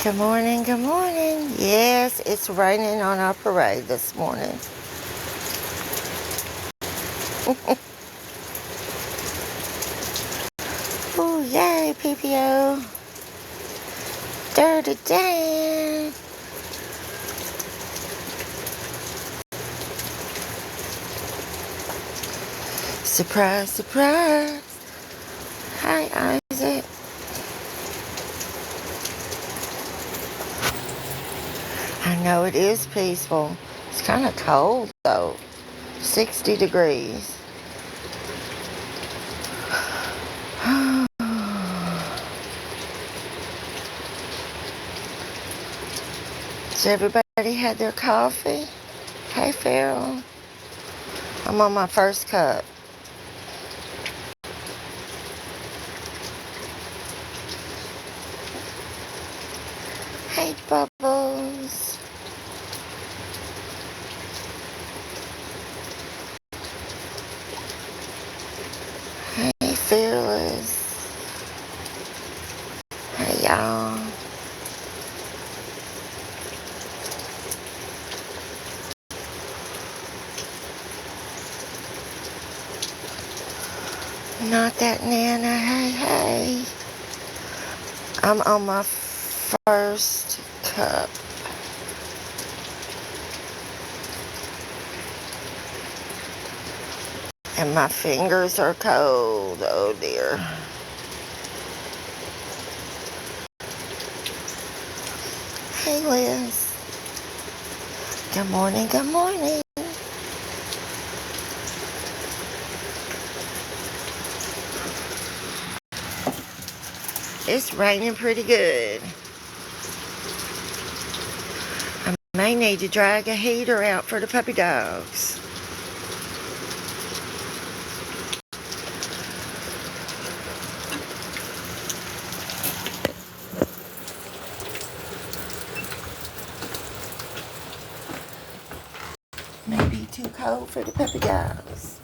Good morning, good morning. Yes, it's raining on our parade this morning. Ooh, yay, PPO. Dirty Dan. Surprise, surprise. Hi, Isaac. I know it is peaceful. It's kind of cold, though. 60 degrees. Has everybody had their coffee? Hey, Farrell. I'm on my first cup. Hey, Bubbles. Hey, Fearless. Hey, y'all. Not that Nana. Hey. I'm on my first cup. And my fingers are cold. Oh, dear. Hey, Liz. Good morning, good morning. It's raining pretty good. I may need to drag a heater out for the puppy dogs. May be too cold for the puppy dogs.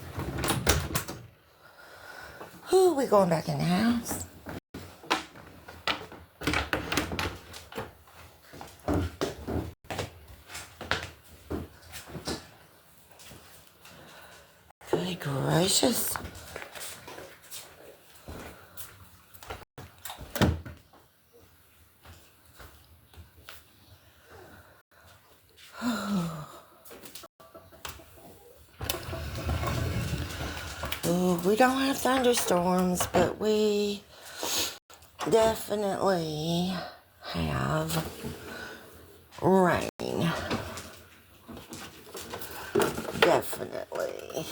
Whew, we going back in the house. Good gracious. Ooh, we don't have thunderstorms, but we definitely have rain. Definitely.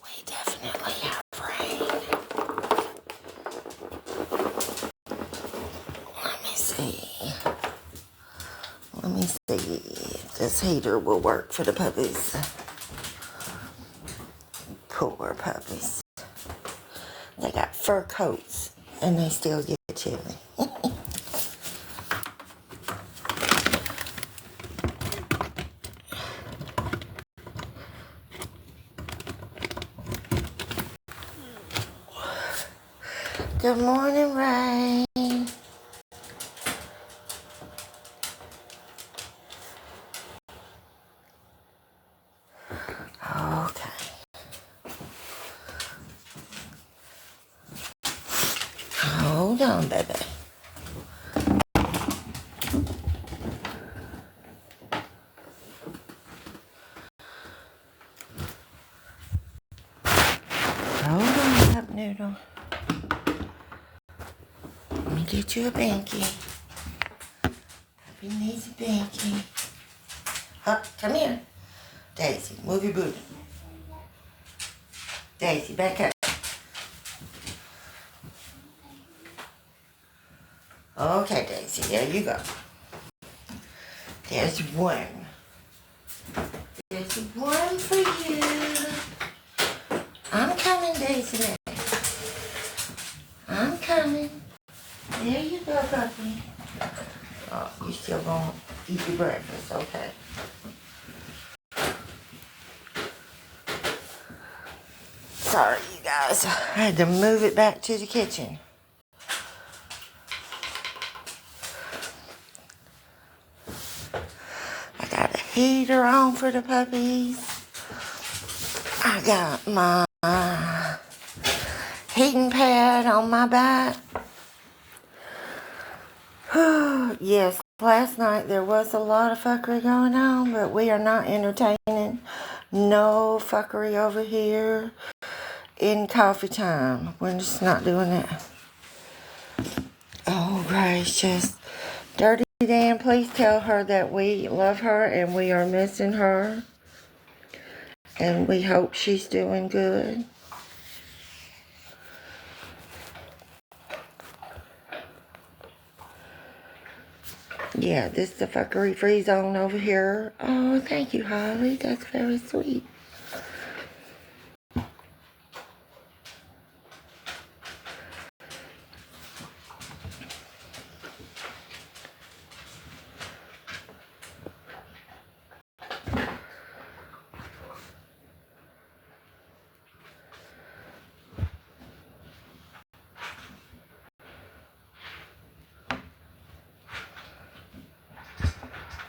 We definitely have rain. Let me see if this heater will work for the puppies. Poor puppies. They got fur coats and they still get chilly. Good morning, Ray. Okay. Hold on, baby. Hold on, Cup Noodle. Let me get you a binky. Puppy needs a binky. Up, come here. Daisy, move your booty. Daisy, back up. Okay, Daisy, there you go. There's one. There's one for you. I'm coming, Daisy. I'm coming. There you go, puppy. Oh, you still gonna eat your breakfast, okay. Sorry, you guys. I had to move it back to the kitchen. I got a heater on for the puppies. I got my heating pad on my back. Yes, last night there was a lot of fuckery going on, but we are not entertaining no fuckery over here in coffee time. We're just not doing it. Oh, gracious. Dirty Dan, please tell her that we love her and we are missing her. And we hope she's doing good. Yeah, this is the fuckery free zone over here. Oh, thank you, Holly. That's very sweet.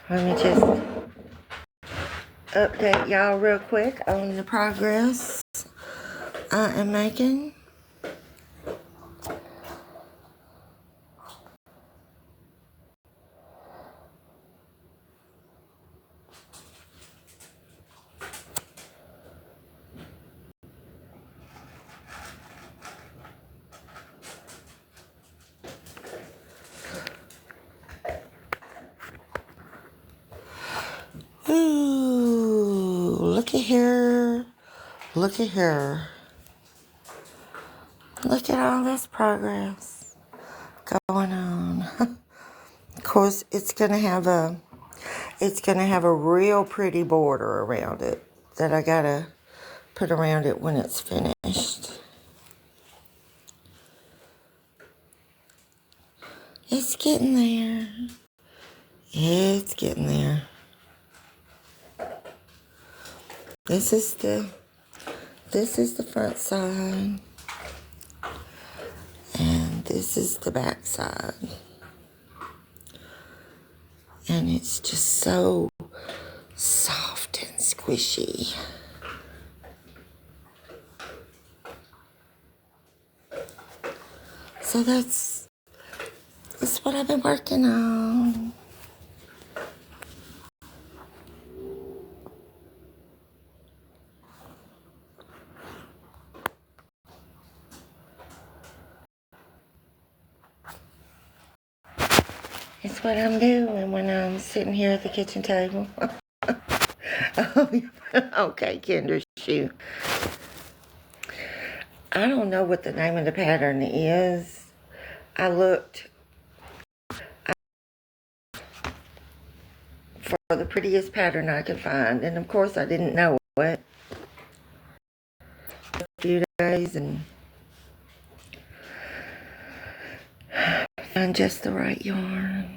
Let me just update y'all real quick on the progress I am making. Ooh, looky here. Looky here. Look at all this progress going on. Of course, it's gonna have a real pretty border around it that I gotta put around it when it's finished. It's getting there. It's getting there. This is the front side. And this is the back side. And it's just so soft and squishy. So that's what I've been working on. It's what I'm doing when I'm sitting here at the kitchen table. Oh, okay, Kendra, shoot. I don't know what the name of the pattern is. I looked for the prettiest pattern I could find, and of course I didn't know it. A few days and find just the right yarn.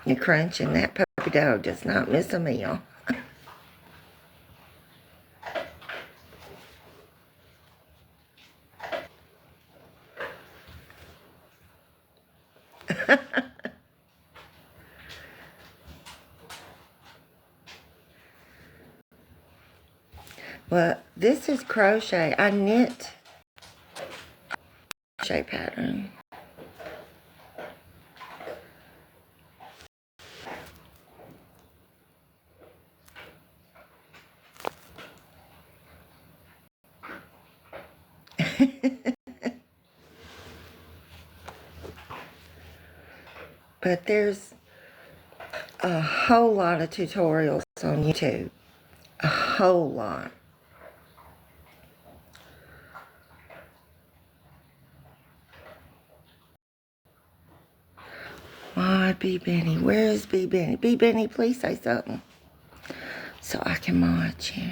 You crunch, and that puppy dog does not miss a meal. Well, this is crochet. I knit crochet pattern. But there's a whole lot of tutorials on YouTube. A whole lot. Why, B. Benny? Where is B. Benny? B. Benny, please say something so I can mod you.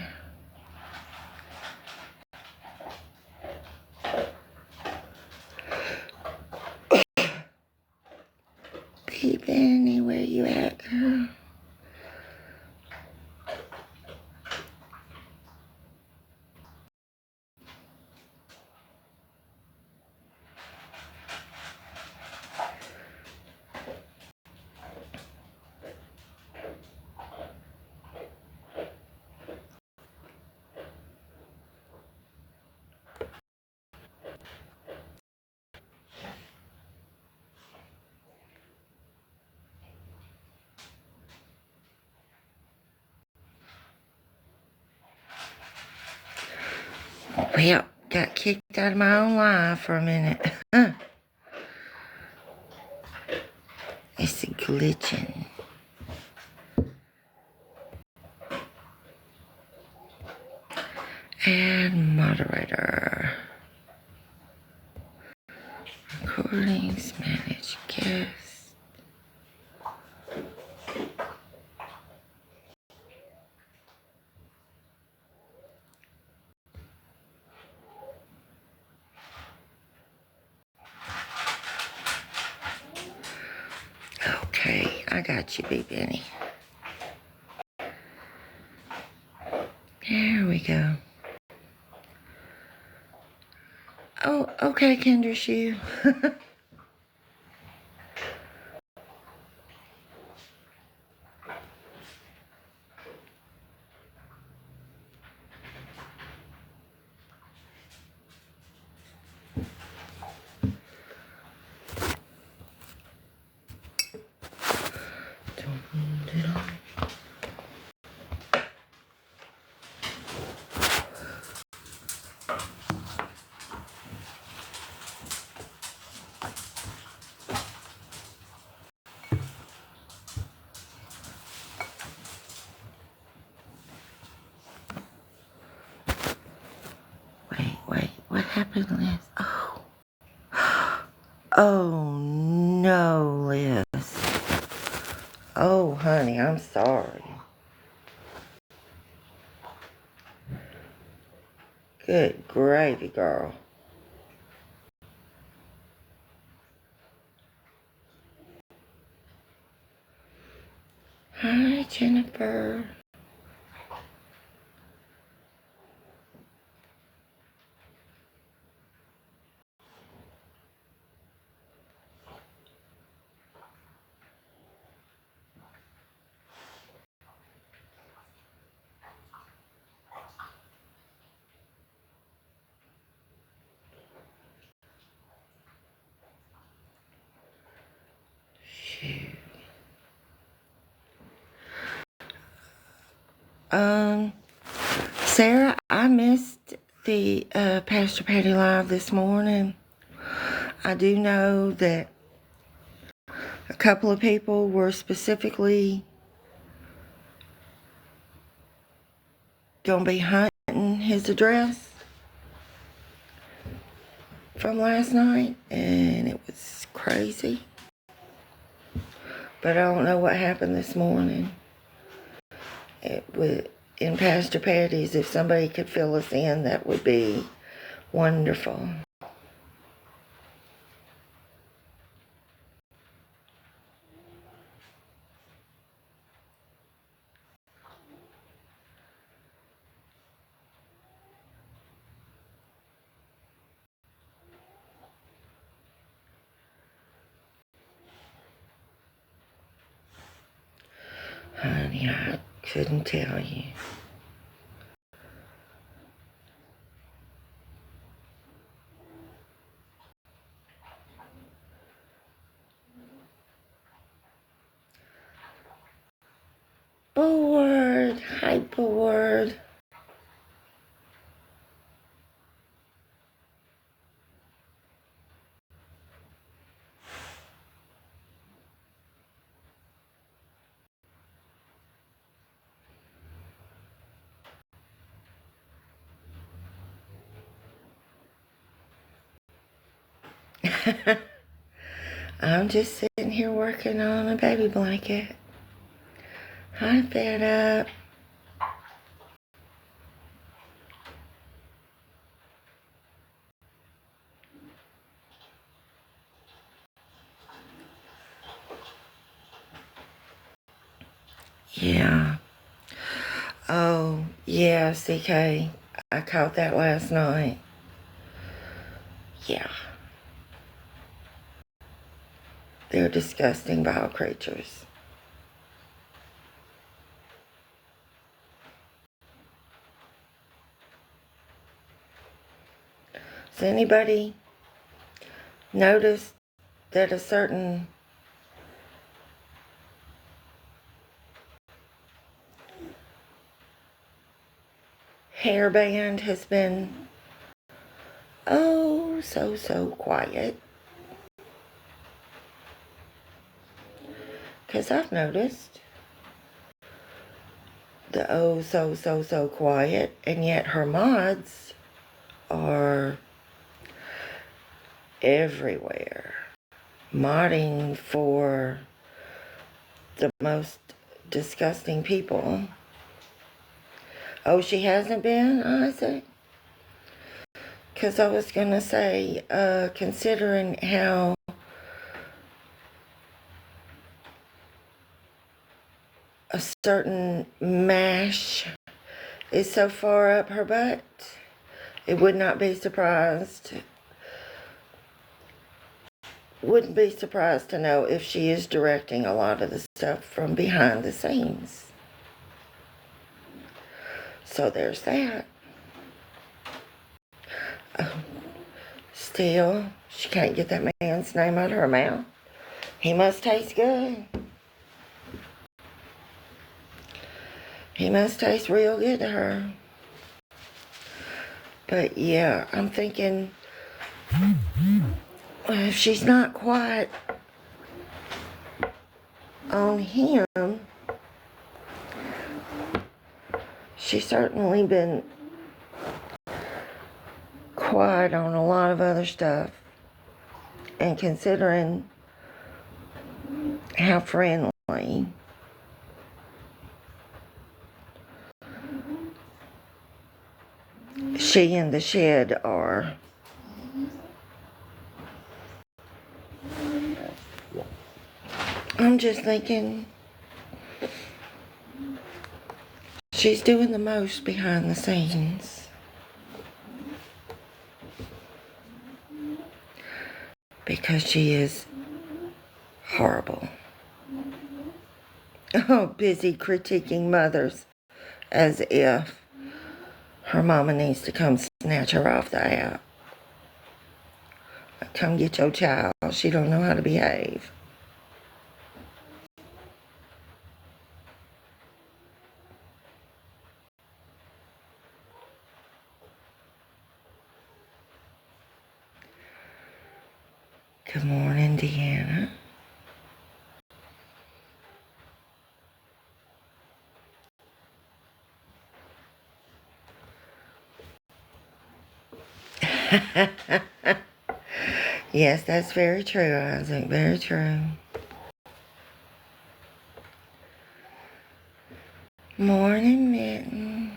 Hey, Benny, where you at, girl? Well, got kicked out of my own live for a minute. It's glitching. And moderator. Recordings, manage guest. Okay, I got you, Big Benny. There we go. Oh, okay, Kendra Shoe. Wait, what happened, Liz? Oh, no, Liz. Oh, honey, I'm sorry. Good gravy, girl. Hi, Jennifer. Shoot. Sarah, I missed the Pastor Patty Live this morning. I do know that a couple of people were specifically going to be hunting his address from last night, and it was crazy. But I don't know what happened this morning. It was in Pastor Patty's. If somebody could fill us in, that would be wonderful. Honey, I couldn't tell you. Bored. Hi, bored. I'm just sitting here working on a baby blanket. Hi, Fed Up. Yeah. Oh, yeah, CK. I caught that last night. Yeah. They're disgusting, vile creatures. Has anybody noticed that a certain hairband has been, oh, so quiet? Because I've noticed the oh, so quiet, and yet her mods are everywhere, modding for the most disgusting people. Oh, she hasn't been, I say? Because I was going to say, considering how a certain mash is so far up her butt, it would not be surprised. Wouldn't be surprised to know if she is directing a lot of the stuff from behind the scenes. So there's that. Still, she can't get that man's name out of her mouth. He must taste good. He must taste real good to her. But yeah, I'm thinking, if she's not quite on him, she's certainly been quiet on a lot of other stuff. And considering how friendly she and the shed are, I'm just thinking she's doing the most behind the scenes. Because she is horrible. Oh, busy critiquing mothers as if her mama needs to come snatch her off the app. Come get your child. She don't know how to behave. Good morning, Deanna. Yes, that's very true, Isaac. Very true. Morning, Mitten.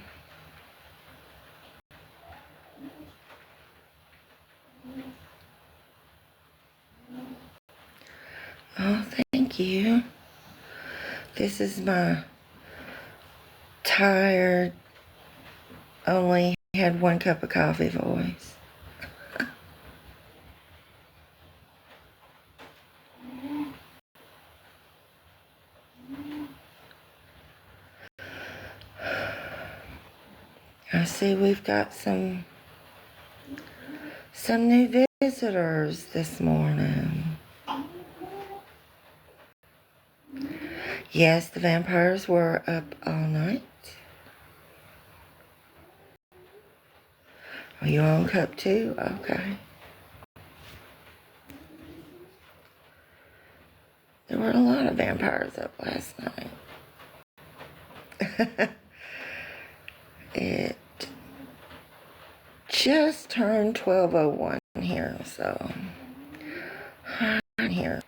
Oh, thank you. This is my tired, only had one cup of coffee voice. I see we've got some new visitors this morning. Yes, the vampires were up all night. Are you on cup 2? Okay. There were a lot of vampires up last night. It just turned 12:01 here, so I'm here.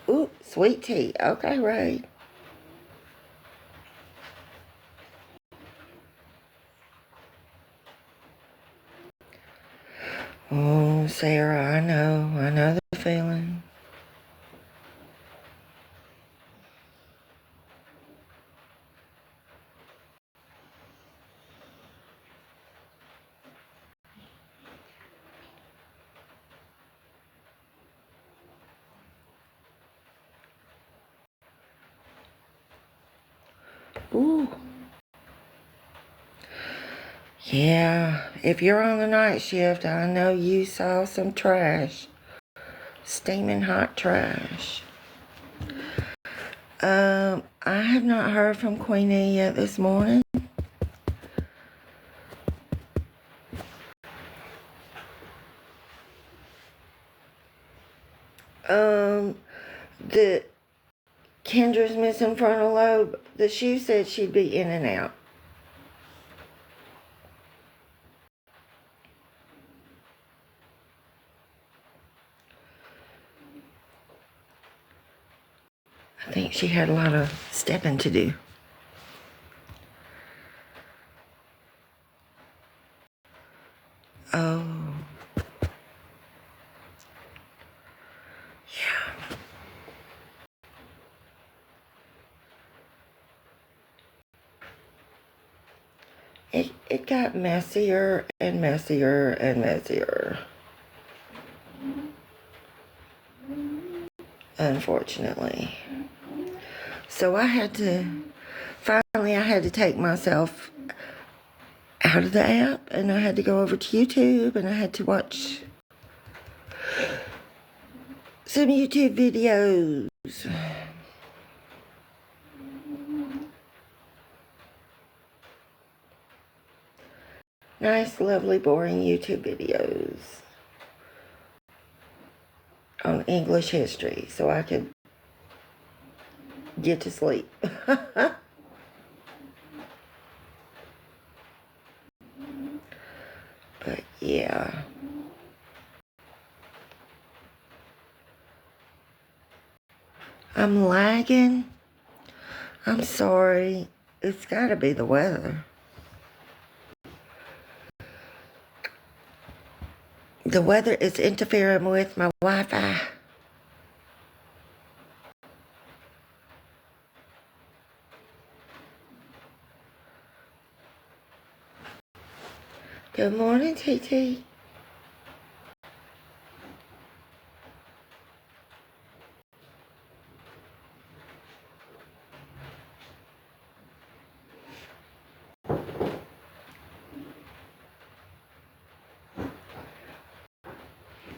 Ooh, sweet tea. Okay, Ray. Sarah, I know the feeling. Ooh. Yeah, if you're on the night shift, I know you saw some trash. Steaming hot trash. I have not heard from Queenie yet this morning. The Kendra's missing frontal lobe. The shoe said she'd be in and out. I think she had a lot of stepping to do. Oh. Yeah. It got messier and messier and messier. Unfortunately. So I had to take myself out of the app, and I had to go over to YouTube, and I had to watch some YouTube videos. Nice, lovely, boring YouTube videos on English history so I could get to sleep. But yeah. I'm lagging. I'm sorry. It's gotta be the weather. The weather is interfering with my Wi-Fi. Good morning, TT.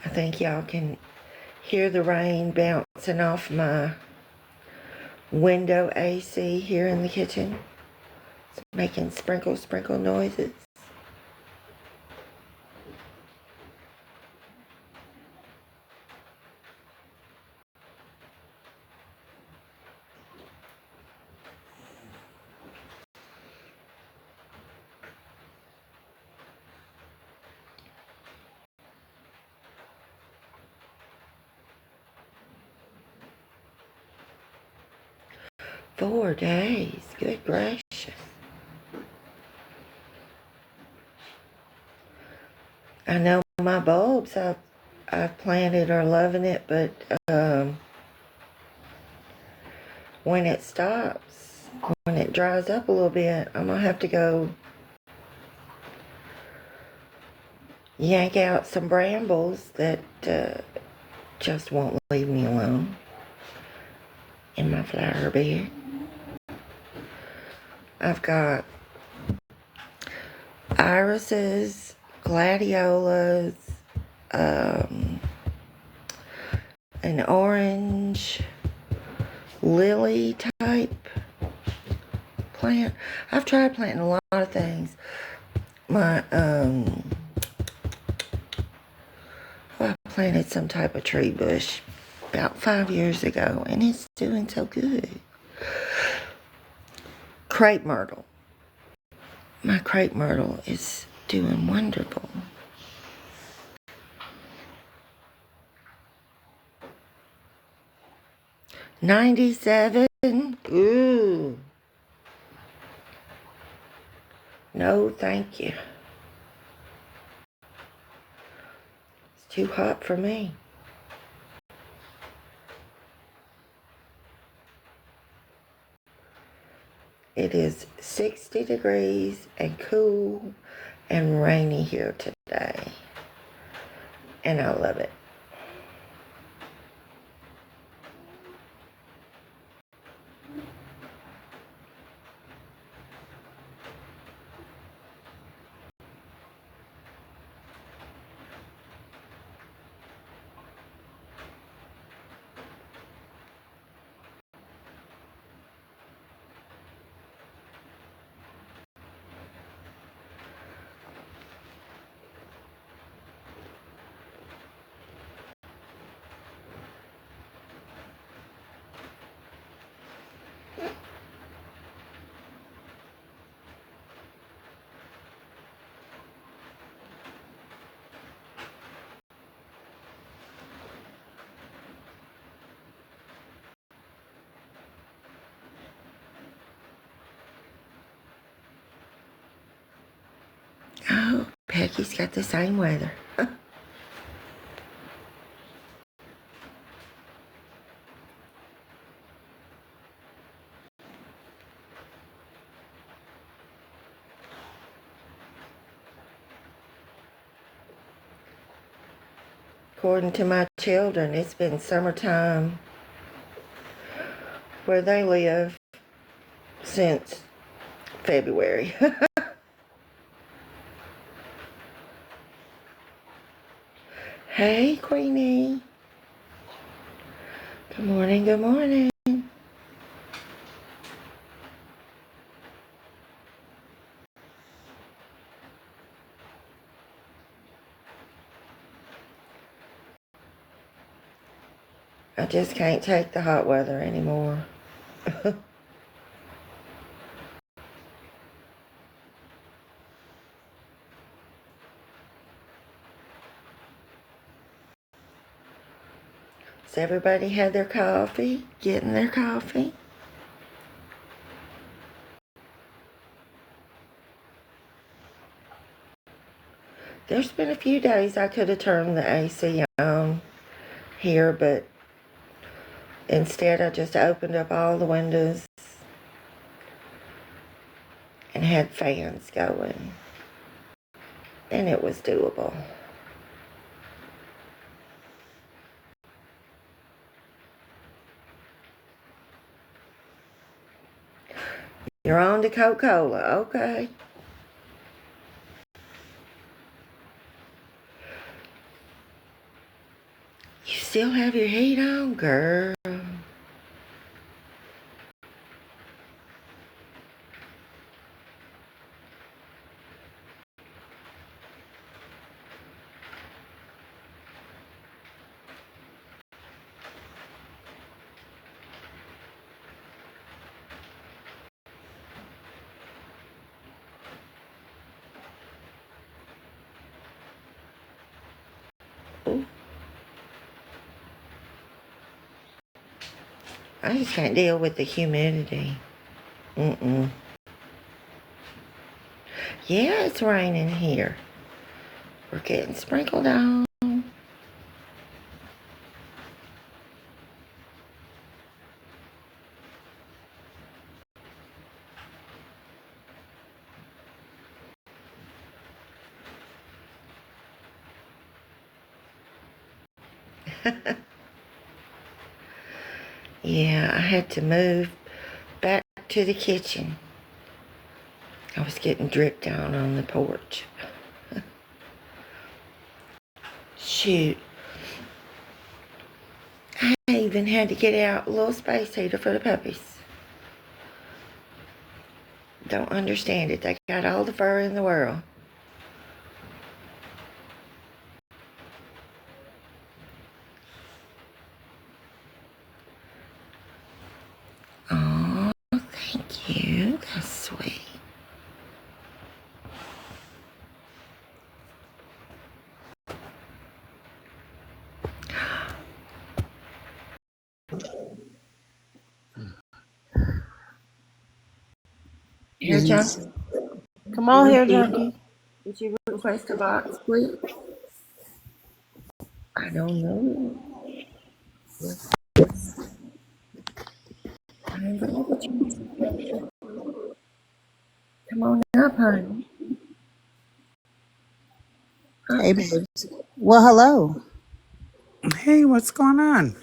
I think y'all can hear the rain bouncing off my window AC here in the kitchen. It's making sprinkle noises. $4 days. Good gracious. I know my bulbs I've planted are loving it, but when it stops, when it dries up a little bit, I'm gonna have to go yank out some brambles that just won't leave me alone in my flower bed. I've got irises, gladiolas, an orange lily type plant. I've tried planting a lot of things. I planted some type of tree bush about 5 years ago, and it's doing so good. Crepe myrtle. My crepe myrtle is doing wonderful. $97. Ooh. No, thank you. too hot for me. It is 60 degrees and cool and rainy here today. And I love it. Oh, Peggy's got the same weather. According to my children, it's been summertime where they live since February. Hey, Queenie. Good morning, good morning. I just can't take the hot weather anymore. Has everybody had their coffee? Getting their coffee? There's been a few days I could have turned the AC on here, but instead I just opened up all the windows and had fans going. And it was doable. You're on to Coca-Cola, okay. You still have your heat on, girl? Ooh. I just can't deal with the humidity. Mm-mm. Yeah, it's raining here. We're getting sprinkled on. Yeah, I had to move back to the kitchen. I was getting dripped down on the porch. Shoot. I even had to get out a little space heater for the puppies. Don't understand it. They got all the fur in the world. Oh, thank you. That's sweet. Here, John. Come on here, Junkie. Did you request a box, please? I don't know. I ain't gonna let you. Come on up, honey. Hey, babes. Well, hello. Hey, what's going on?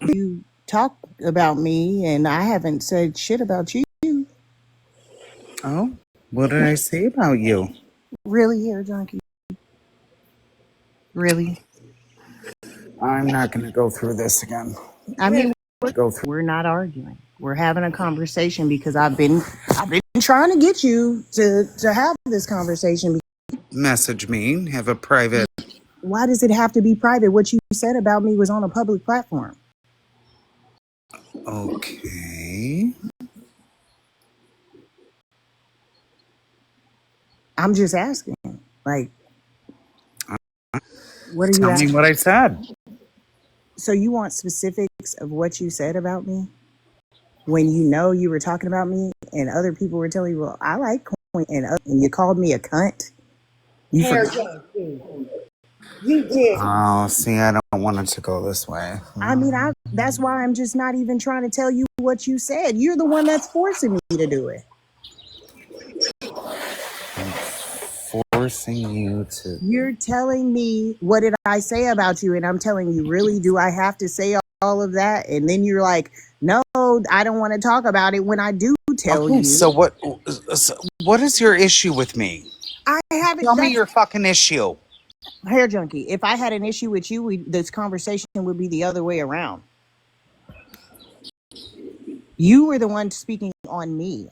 You talk about me, and I haven't said shit about you. Oh, what did I say about you? Really, hair junkie? Really? I'm not going to go through this again. I mean, Go through. we're not arguing. We're having a conversation because I've been trying to get you to have this conversation. Message me. Have a private. Why does it have to be private? What you said about me was on a public platform. Okay. I'm just asking. Like, what are you Tell me asking? what I said. So you want specifics of what you said about me? When you know you were talking about me and other people were telling you, well, I like coin, and you called me a cunt. You Hair forgot. junkie. You did. Oh, see, I don't want it to go this way. I mean, that's why I'm just not even trying to tell you what you said. You're the one that's forcing me to do it. Forcing you to. You're telling me, what did I say about you? And I'm telling you, really, do I have to say all of that? And then you're like, no, I don't want to talk about it when I do tell Okay, you. so what is your issue with me? I haven't. Tell me That's your fucking issue. hair junkie. If I had an issue with you, this conversation would be the other way around. You were the one speaking on me.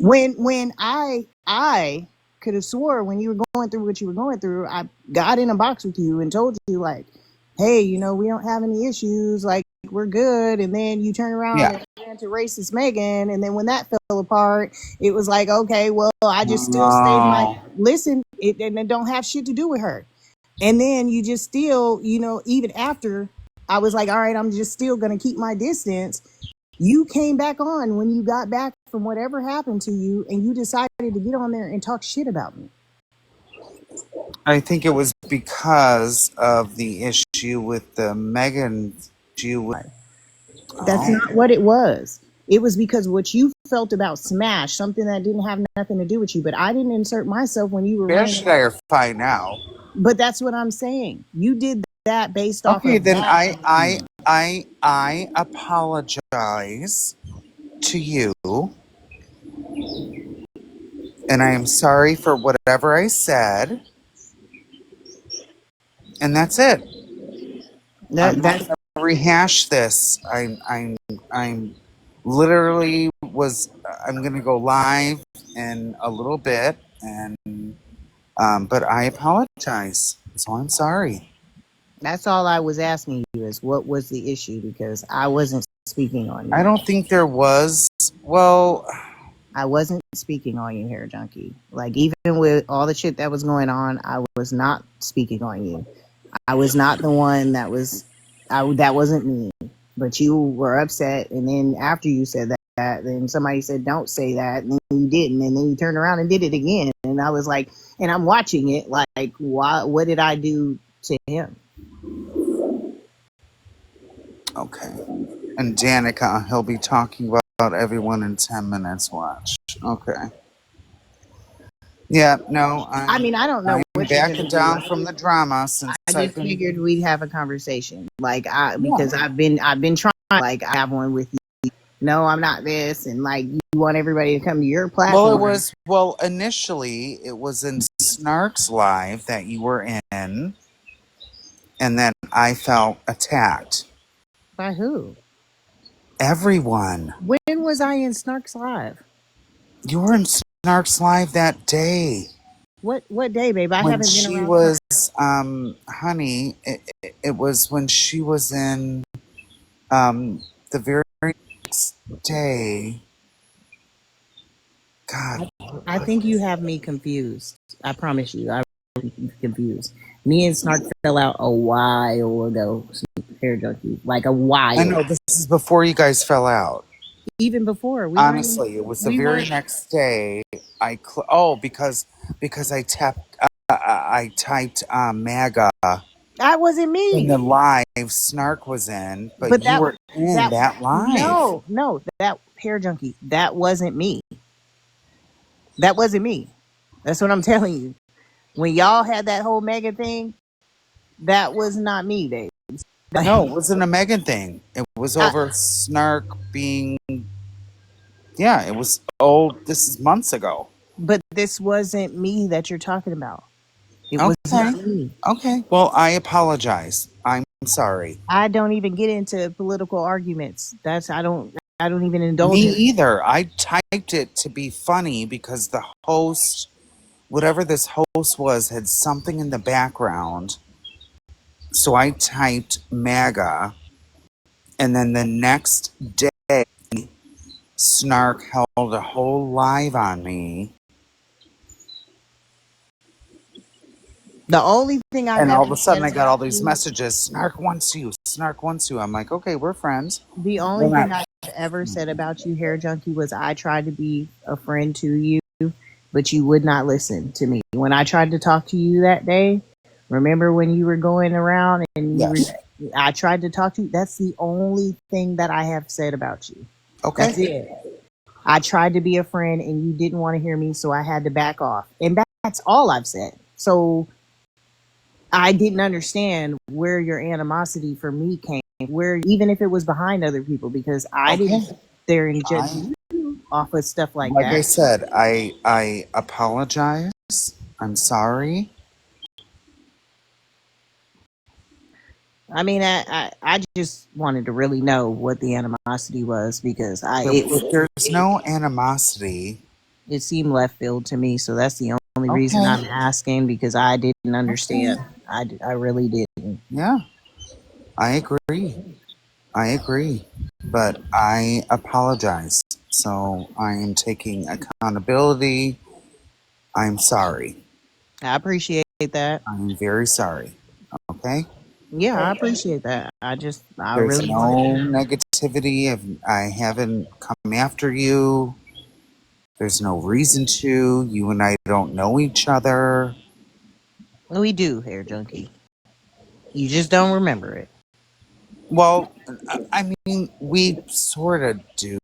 When I could have swore when you were going through what you were going through, I got in a box with you and told you like, hey, we don't have any issues, like we're good. And then you turn around Yeah. and ran to racist Megan, and then when that fell apart, it was like, okay, well, I just still stayed my listen, and it don't have shit to do with her. And then you just still, even after I was like, all right, I'm just still gonna keep my distance. You came back on when you got back from whatever happened to you, and you decided to get on there and talk shit about me. I think it was because of the issue with the Megan issue. That's not what it was. It was because what you felt about Smash, something that didn't have nothing to do with you. But I didn't insert myself when you were Where running. should I find out? But that's what I'm saying. You did that based off Okay, of then that. I apologize to you, and I am sorry for whatever I said, and that's it. I'm not That's gonna rehash this. I'm literally was. I'm gonna go live in a little bit, and but I apologize. So I'm sorry. That's all I was asking you is what was the issue, because I wasn't speaking on you. I don't think there was. Well, I wasn't speaking on you, hair junkie. Like, even with all the shit that was going on, I was not speaking on you. I was not the one that was. That wasn't me. But you were upset, and then after you said that, then somebody said, "Don't say that," and then you didn't, and then you turned around and did it again. And I was like, and I'm watching it, like, why? What did I do to him? okay. And Danica, he'll be talking about everyone in 10 minutes. Watch. Okay. Yeah, no, I mean, I don't know I'm what you're backing gonna down do. from the drama since I I've just been. figured we'd have a conversation, like Yeah. because I've been trying, like I have one with you. No, I'm not this, and like you want everybody to come to your platform. Initially it was in Snark's live that you were in, and then I felt attacked. By who? Everyone. When was I in Snark's live? You were in Snark's live that day. What day, babe? I When haven't been she around. was, honey, it was when she was in, the very next day. God. I think you have me confused. I promise you, I'm confused. Me and Snark fell out a while ago. Hair junkie, like a while. I know this is before you guys fell out. Even before we Honestly, it was the very next day. Because I tapped I typed MAGA That wasn't in me. the live Snark was in, but But you were in that that live. no, that hair junkie. That wasn't me. That wasn't me. That's what I'm telling you. When y'all had that whole mega thing, that was not me, babe. No, it wasn't a Megan thing. It was I, over Snark being. Yeah, it was. Oh, this is months ago. but this wasn't me that you're talking about. It was Okay. not me. Okay. Well, I apologize. I'm sorry. I don't even get into political arguments. I don't even Me indulge in. either. I typed it to be funny because the host, whatever this host was, had something in the background. So I typed MAGA, and then the next day, Snark held a whole live on me. The only thing I've And all ever of a said sudden, I got all about these you, messages. Snark wants you. Snark wants you. I'm like, okay, we're friends. the only We're thing not. I've ever said about you, hair junkie, was I tried to be a friend to you, but you would not listen to me. When I tried to talk to you that day, remember when you were going around and Yes. I tried to talk to you? That's the only thing that I have said about you. Okay. That's it. I tried to be a friend and you didn't want to hear me, so I had to back off. And that's all I've said. So I didn't understand where your animosity for me came, where even if it was behind other people, because I didn't Okay. sit there and judge I, you off of stuff like like I that. said, I apologize. I'm sorry. I mean, I just wanted to really know what the animosity was because There's no animosity. it seemed left field to me. So that's the only reason Okay. I'm asking because I didn't Okay. understand. I really didn't. Yeah, I agree. I agree. But I apologize. So I am taking accountability. I'm sorry. I appreciate that. I'm very sorry. Okay? Yeah, I appreciate that. I There's really wanted no to know. negativity. I haven't come after you. There's no reason to. You and I don't know each other. We do, hair junkie. You just don't remember it. Well, I mean, we sort of do.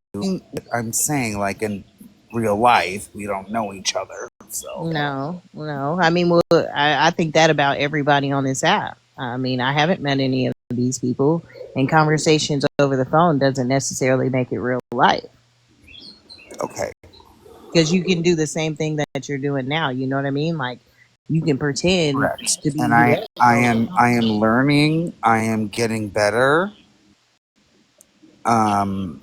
I'm saying, like, in real life, we don't know each other. So, No, no. I mean, well, I think that about everybody on this app. I mean, I haven't met any of these people, and conversations over the phone doesn't necessarily make it real life okay. because you can do the same thing that you're doing now. You know what I mean? Like, you can pretend Correct. to be And whoever. I am learning. I am getting better. Um,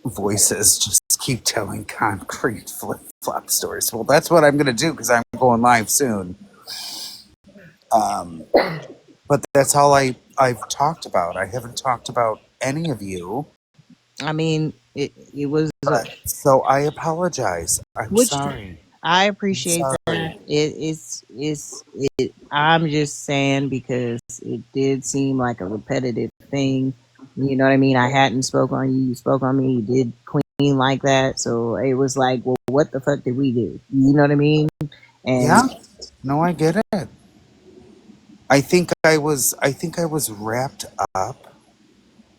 voices just keep telling concrete flip flop stories. Well, that's what I'm going to do because I'm going live soon. Um, but that's all I've talked about. I haven't talked about any of you. I mean, it was So I apologize. I'm which sorry. I I'm appreciate sorry. that. I'm just saying because it did seem like a repetitive thing. You know what I mean? I hadn't spoke on you. You spoke on me. You did clean like that. So it was like, well, what the fuck did we do? You know what I mean? And Yeah. No, I get it. I think I was wrapped up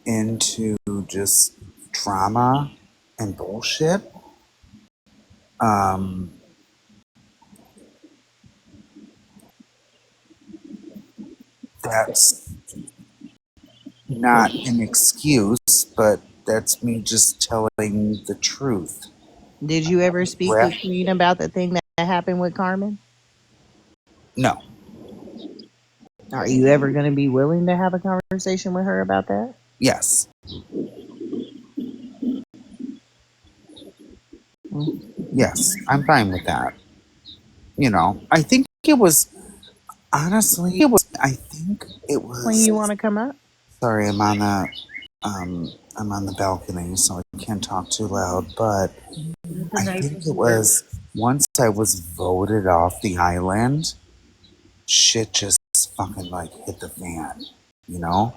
into just drama and bullshit. Um, that's not an excuse, but that's me just telling the truth. did you ever speak Wrap? with Queen about the thing that happened with Carmen? No. Are you ever going to be willing to have a conversation with her about that? Yes. Yes. I'm fine with that. You know, I think it was honestly. It was. I think it When you was. want to come up? Sorry, I'm on the balcony, so I can't talk too loud. But I think it was once I was voted off the island, shit just fucking like hit the fan. You know?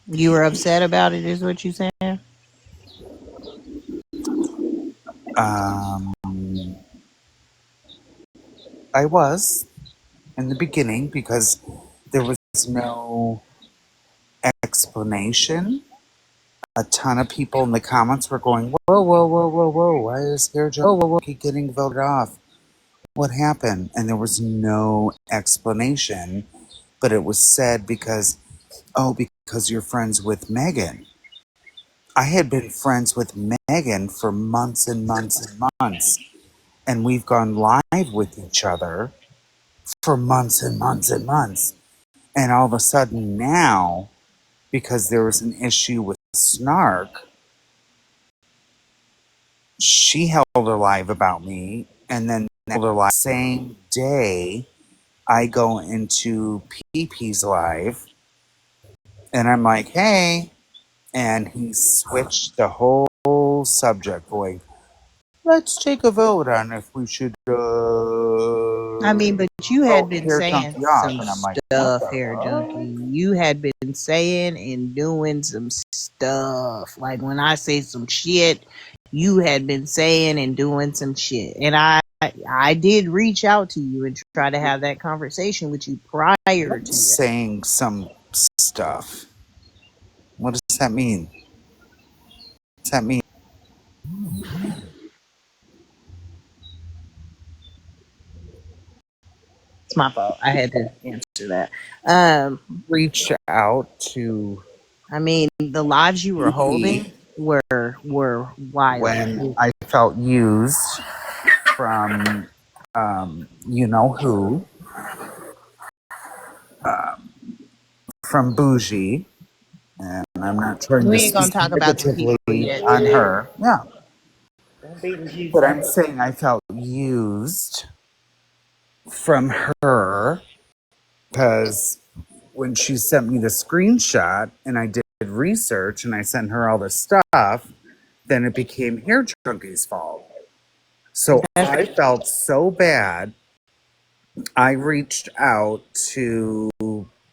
You were upset about it, is what you saying? Um, I was in the beginning because there was no explanation. A ton of people in the comments were going, whoa, whoa, whoa, whoa, whoa, why is Hair Junkie getting voted off? What happened? And there was no explanation, but it was said because you're friends with Megan. I had been friends with Megan for months and months and months, and we've gone live with each other for months and months and months. And all of a sudden now, because there was an issue with Snark, she held a live about me, and then the same day I go into PP's live, and I'm like, hey, and he switched the whole subject, going, let's take a vote on if we should I mean, but you had vote been Hair saying Junkie off. some And I'm like, what stuff, the Hair Junkie. fuck? You had been saying and doing some stuff. Like when I say some shit, you had been saying and doing some shit. And I did reach out to you and try to have that conversation with you prior to that. Saying some stuff. What does that mean? What does that mean? It's my fault. I had to answer that. Reach out to I mean, the lives you were me holding were wild. when I felt used from you know who, from Bougie, and I'm not trying to We ain't gonna speak talk about the negatively people yet on today. her. Yeah, Don't beat and choose but that. I'm saying I felt used from her because when she sent me the screenshot and I did research and I sent her all the stuff, then it became Hair Junkie's fault. So I felt so bad. I reached out to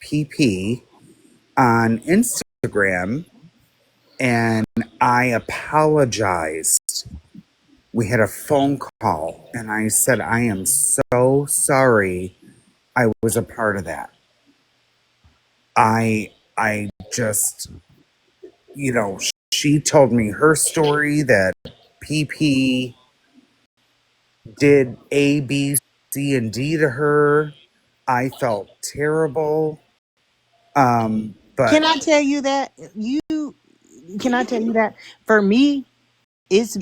PP on Instagram and I apologized. We had a phone call and I said, I am so sorry I was a part of that. I just, she told me her story that PP did A, B, C, and D to her. I felt terrible. But Can I tell you that can I tell you that for me it's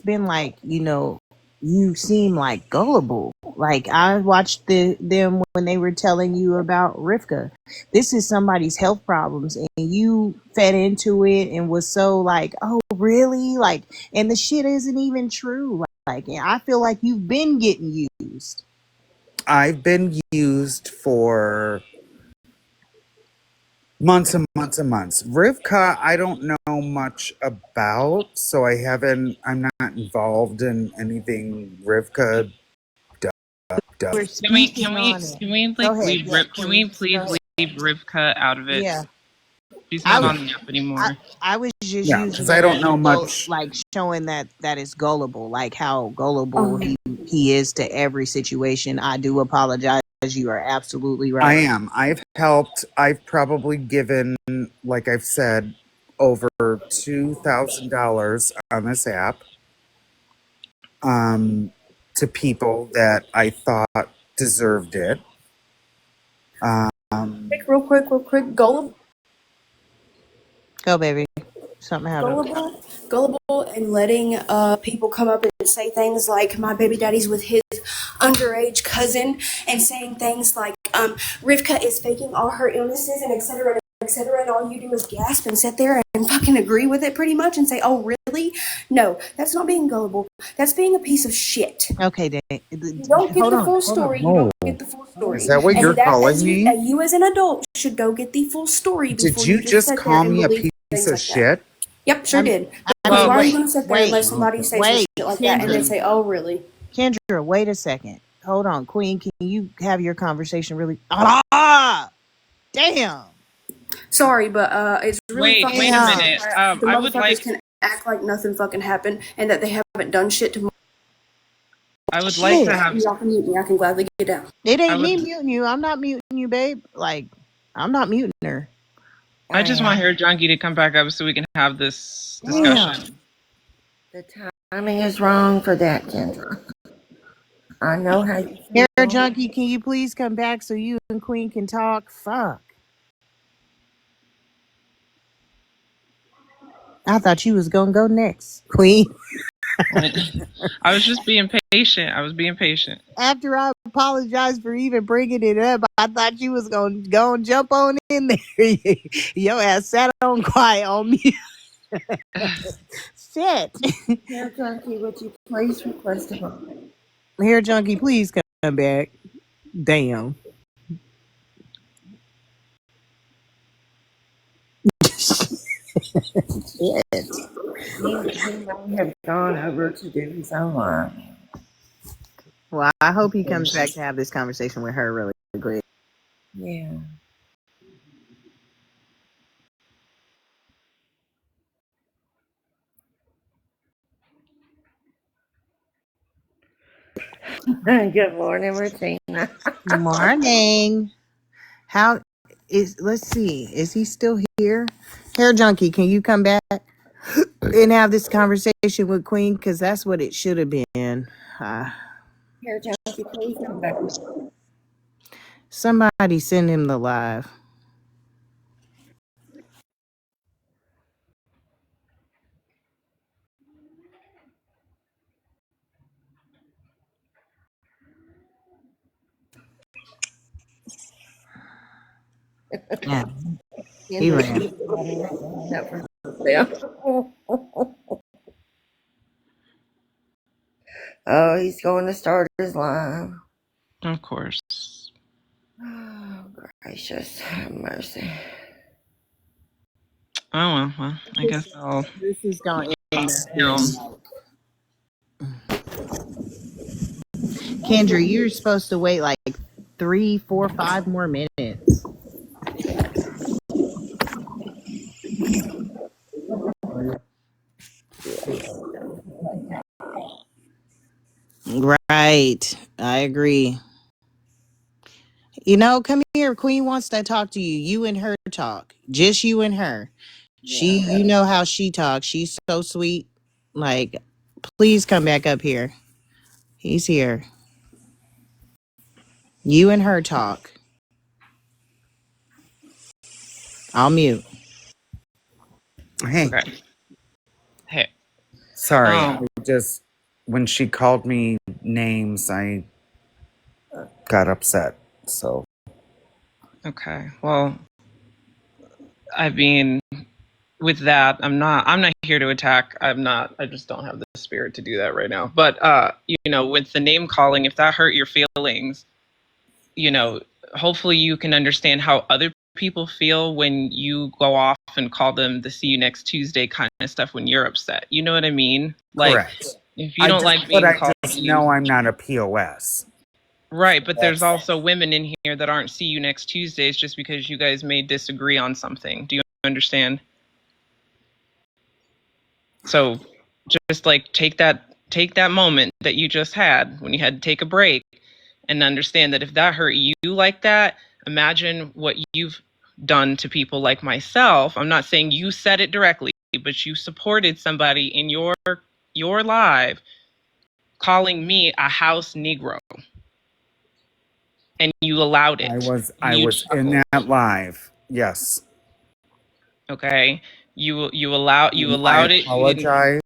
been like, you seem like gullible. Like I watched them when they were telling you about Rivka. This is somebody's health problems and you fed into it and was so like, oh really? Like, and the shit isn't even true. Like and I feel like you've been getting used. I've been used for months and months and months. Rivka, I don't know much about, so I'm not involved in anything Rivka does. We're Can we speaking on it. can we Go like ahead. leave Yeah, Rip? Can Queen. we please Go ahead. leave Rivka out of it? Yeah. She's I not was on the app I, anymore. I was just Yeah, using because I it don't as know much. like showing that it's gullible, like how gullible he is to every situation. I do apologize. You are absolutely I right. am. I've helped. I've probably given, like I've said, over $2,000 on this app to people that I thought deserved it. Real quick, gullible, Go, baby. Something happened. gullible, and letting people come up and say things like my baby daddy's with his underage cousin, and saying things like Rivka is faking all her illnesses and etc. And all you do is gasp and sit there and fucking agree with it pretty much and say, oh really? No, that's not being gullible. That's being a piece of shit. Okay, then. You don't get Hold the on. full Hold on. story. You Oh, don't get the full is story. that what you're And that, calling me? you as an adult should go get the full story Did before you you just just sit there call and me a believe piece things of like that. shit? Yep, sure did. Because Well, why are you Wait, going to sit there and let wait, somebody say some wait, shit like that and then Kendra. say, oh, really? Kendra, wait a second. Hold on, Queen. Can you have your conversation really? Ah, damn. Sorry, but it's really wait, fucking wait a weird Damn. minute. that the I would motherfuckers like can act like nothing fucking happened and that they haven't done shit to I would like Shit. to have. Y'all can mute me. I can gladly get down. It I ain't me would. muting you. I'm not muting you, babe. Like, I'm not muting her. I just want am. Hair Junkie to come back up so we can have this discussion. Damn. The timing is wrong for that, Kendra. I know how you Hair feel. Junkie, can you please come back so you and Queen can talk? Fuck. I thought you was gonna go next, Queen. I was just being patient. I was being patient. After I apologized for even bringing it up, I thought you was gonna go and jump on in there. Your ass sat on quiet on me. Shit. Hair Junkie, would you please request a moment? Hair Junkie, please come back. Damn. Shit. He may have gone over to do his own line. Well, I hope he comes back to have this conversation with her really quick. Yeah. Good morning, Regina. Morning. How is, let's see, is he still here? Hair Junkie, can you come back and have this conversation with Queen? Because that's what it should have been. Hair Junkie, please come back. Somebody send him the live. Yeah, he ran. Oh, he's going to start his line. Of course. Oh, gracious, have mercy. Oh well, I guess I'll. This is going to end Him. Kendra, you're supposed to wait like 3, 4, 5 more minutes. Right. I agree. You know, come here. Queen wants to talk to you. You and her talk. Just you and her. She, you know how she talks. She's so sweet. Like, please come back up here. He's here. You and her talk. I'll mute. Hey, Okay. Hey. sorry. I just when she called me names, I got upset. So Okay. Well, I mean, with that, I'm not here to attack. I just don't have the spirit to do that right now. But you know, with the name calling, if that hurt your feelings, you know, hopefully you can understand how other people feel when you go off and call them the see you next Tuesday kind of stuff when you're upset. You know what I mean? Like, correct. if you don't like being but I called just know I'm not a POS. right, but there's also women in here that aren't see you next Tuesdays just because you guys may disagree on something. Do you understand? So just like take that moment that you just had when you had to take a break and understand that if that hurt you like that, imagine what you've done to people like myself. I'm not saying you said it directly, but you supported somebody in your live calling me a house Negro. And you allowed it. I was in that live. Yes. Okay. You allowed I it. apologize.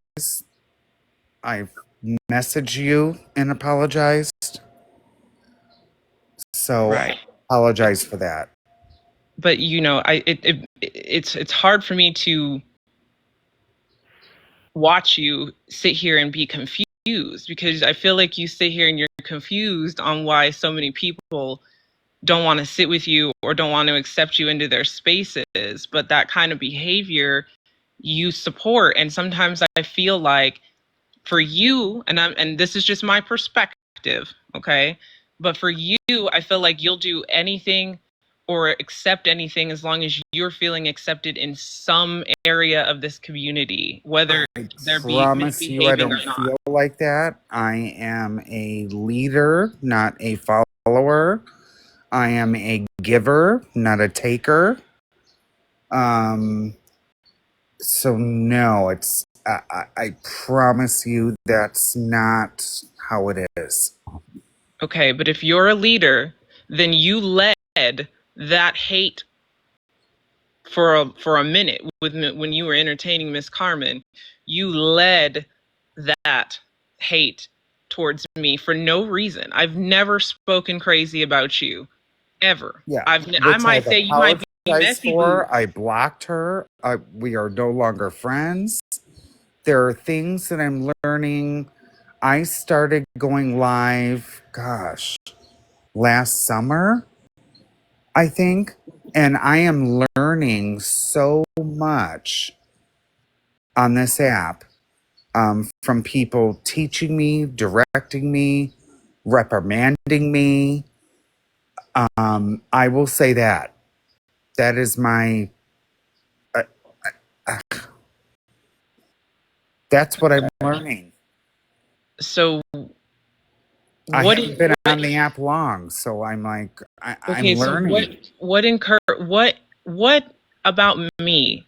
I messaged you and apologized. So Right. I apologize for that. But you know, it's hard for me to watch you sit here and be confused because I feel like you sit here and you're confused on why so many people don't want to sit with you or don't want to accept you into their spaces. But that kind of behavior you support. And sometimes I feel like for you, and this is just my perspective, okay? But for you, I feel like you'll do anything or accept anything as long as you're feeling accepted in some area of this community, whether they're Promise you, I misbehaving don't or not. feel like that. I am a leader, not a follower. I am a giver, not a taker. So no, I promise you that's not how it is. Okay, but if you're a leader, then you led that hate for a minute when you were entertaining Miss Carmen. You led that hate towards me for no reason. I've never spoken crazy about you ever. Yeah, I which might I've say you might be apologized messy boo. for. I blocked her. We are no longer friends. There are things that I'm learning. I started going live, gosh, last summer, I think. And I am learning so much on this app, from people teaching me, directing me, reprimanding me. I will say that. That is my. Uh, that's what I'm learning. So I what haven't been on the app long, so I'm like, I'm okay, so learning. what about me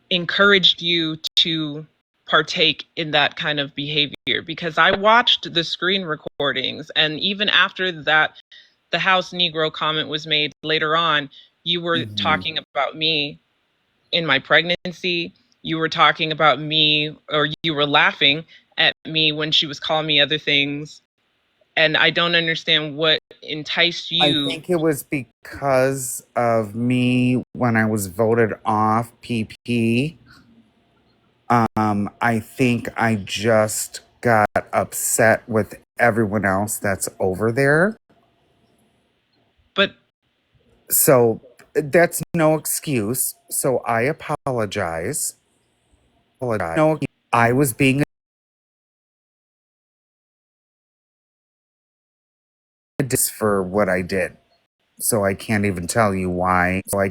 encouraged you to partake in that kind of behavior? Because I watched the screen recordings, and even after that, the House Negro comment was made later on, you were Mhm. talking about me in my pregnancy. You were talking about me, or you were laughing at me when she was calling me other things. And I don't understand what enticed I you. think it was because of me when I was voted off PP. I think I just got upset with everyone else that's over there. But So that's no excuse. So I apologize. No, I was being a diss for what I did. So I can't even tell you why. So I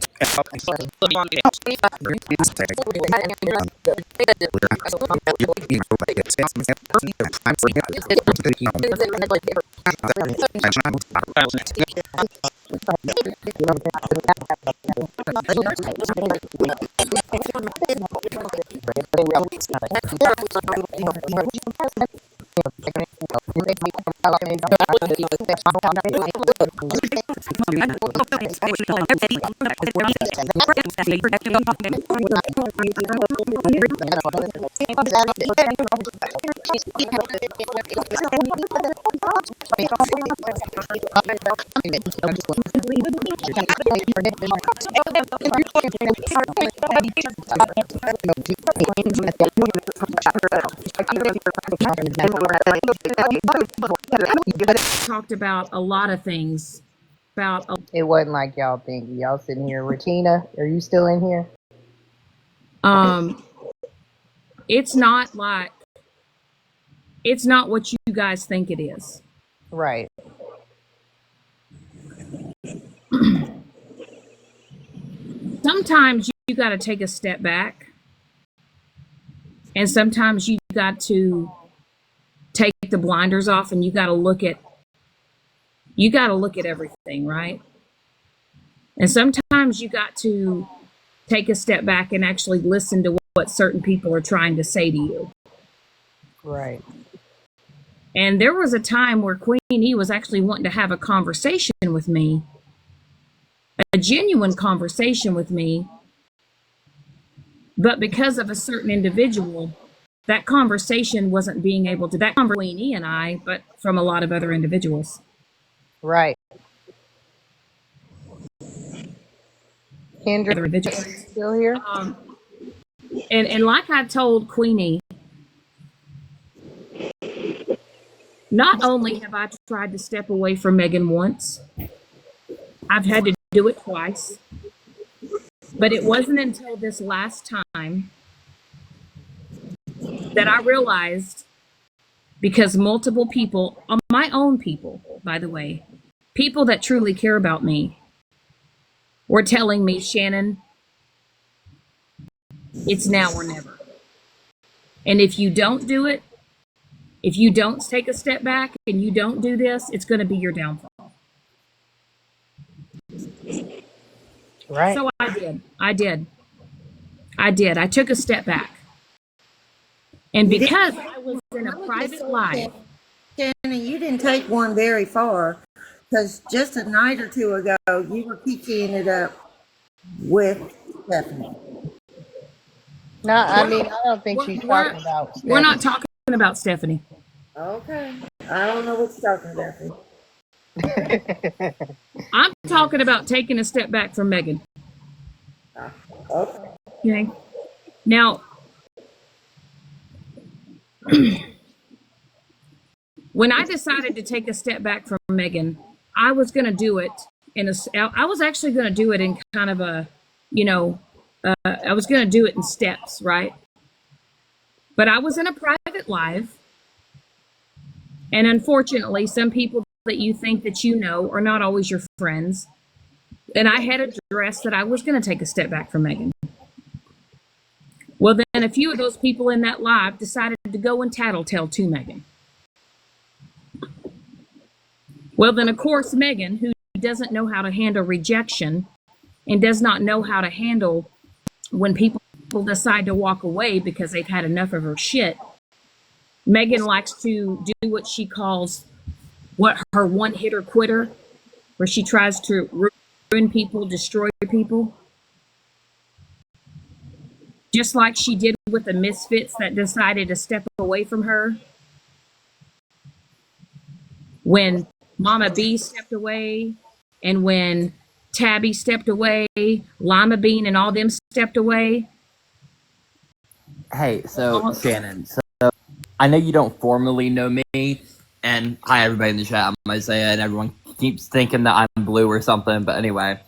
talked about a lot of things. It wasn't like y'all think. Y'all sitting here. Regina, are you still in here? Um, it's not what you guys think it is. Right. Sometimes you got to take a step back, and sometimes you got to take the blinders off, and you got to look at everything, right? And sometimes you got to take a step back and actually listen to what certain people are trying to say to you. Right. And there was a time where Queen E was actually wanting to have a conversation with me, a genuine conversation with me. But because of a certain individual, that conversation wasn't being able to, that conversation between E and I, but from a lot of other individuals. Right. Kendra, Other individuals. still here? And like I told Queenie, not only have I tried to step away from Megan once, I've had to do it twice. But it wasn't until this last time that I realized, because multiple people, my own people, by the way, people that truly care about me, were telling me, Shannon, it's now or never. And if you don't do it, if you don't take a step back and you don't do this, it's going to be your downfall. Right. So I did. I took a step back. And You didn't because take I was one. in I a would private just say, life, Shannon, you didn't take one very far because just a night or two ago, you were kicking it up with Stephanie. No, I mean, I don't think she's we're, talking about we're not Stephanie. talking about Stephanie. Okay. I don't know what you're talking about. I'm talking about taking a step back from Megan. Okay. Okay. Now, when I decided to take a step back from Megan, I was going to do it I was actually going to do it in kind of a, I was going to do it in steps, right? But I was in a private live. And unfortunately, some people that you think that you know are not always your friends. And I had addressed that I was going to take a step back from Megan. Well, then a few of those people in that live decided to go and tattletale to Megan. Well, then, of course, Megan, who doesn't know how to handle rejection and does not know how to handle when people decide to walk away because they've had enough of her shit, Megan likes to do what she calls her one-hitter quitter, where she tries to ruin people, destroy people. Just like she did with the misfits that decided to step away from her. When Mama B stepped away, and when Tabby stepped away, Lima Bean and all them stepped away. Hey, so Shannon, so I know you don't formally know me, and hi everybody in the chat, I'm Isaiah, and everyone keeps thinking that I'm blue or something, but anyway.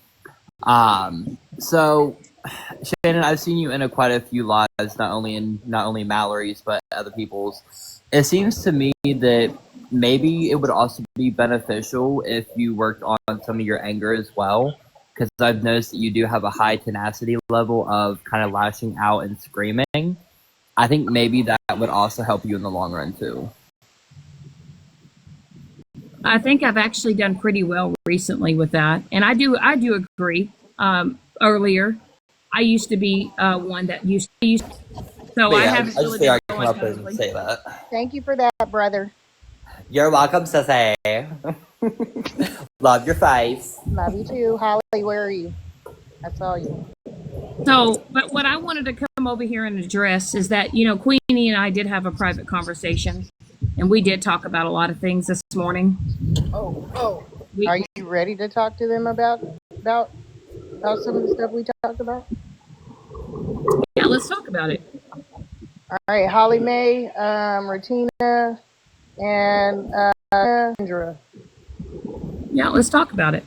So Shannon, I've seen you in quite a few lives, not only Mallory's but other people's. It seems to me that maybe it would also be beneficial if you worked on some of your anger as well, because I've noticed that you do have a high tenacity level of kind of lashing out and screaming. I think maybe that would also help you in the long run too. I think I've actually done pretty well recently with that, and I do agree. Earlier, I used to be one that used to, so But I yeah, haven't I really just figured been I'd come going up and publicly. say that. Thank you for that, brother. You're welcome, sissy. Love your face. Love you too. Holly, where are you? I saw you. So, but what I wanted to come over here and address is that, Queenie and I did have a private conversation, and we did talk about a lot of things this morning. Oh. Are you ready to talk to them about some of the stuff we talked about? Yeah, let's talk about it. All right, Holly Mae, Retina, and Sandra. Yeah, let's talk about it.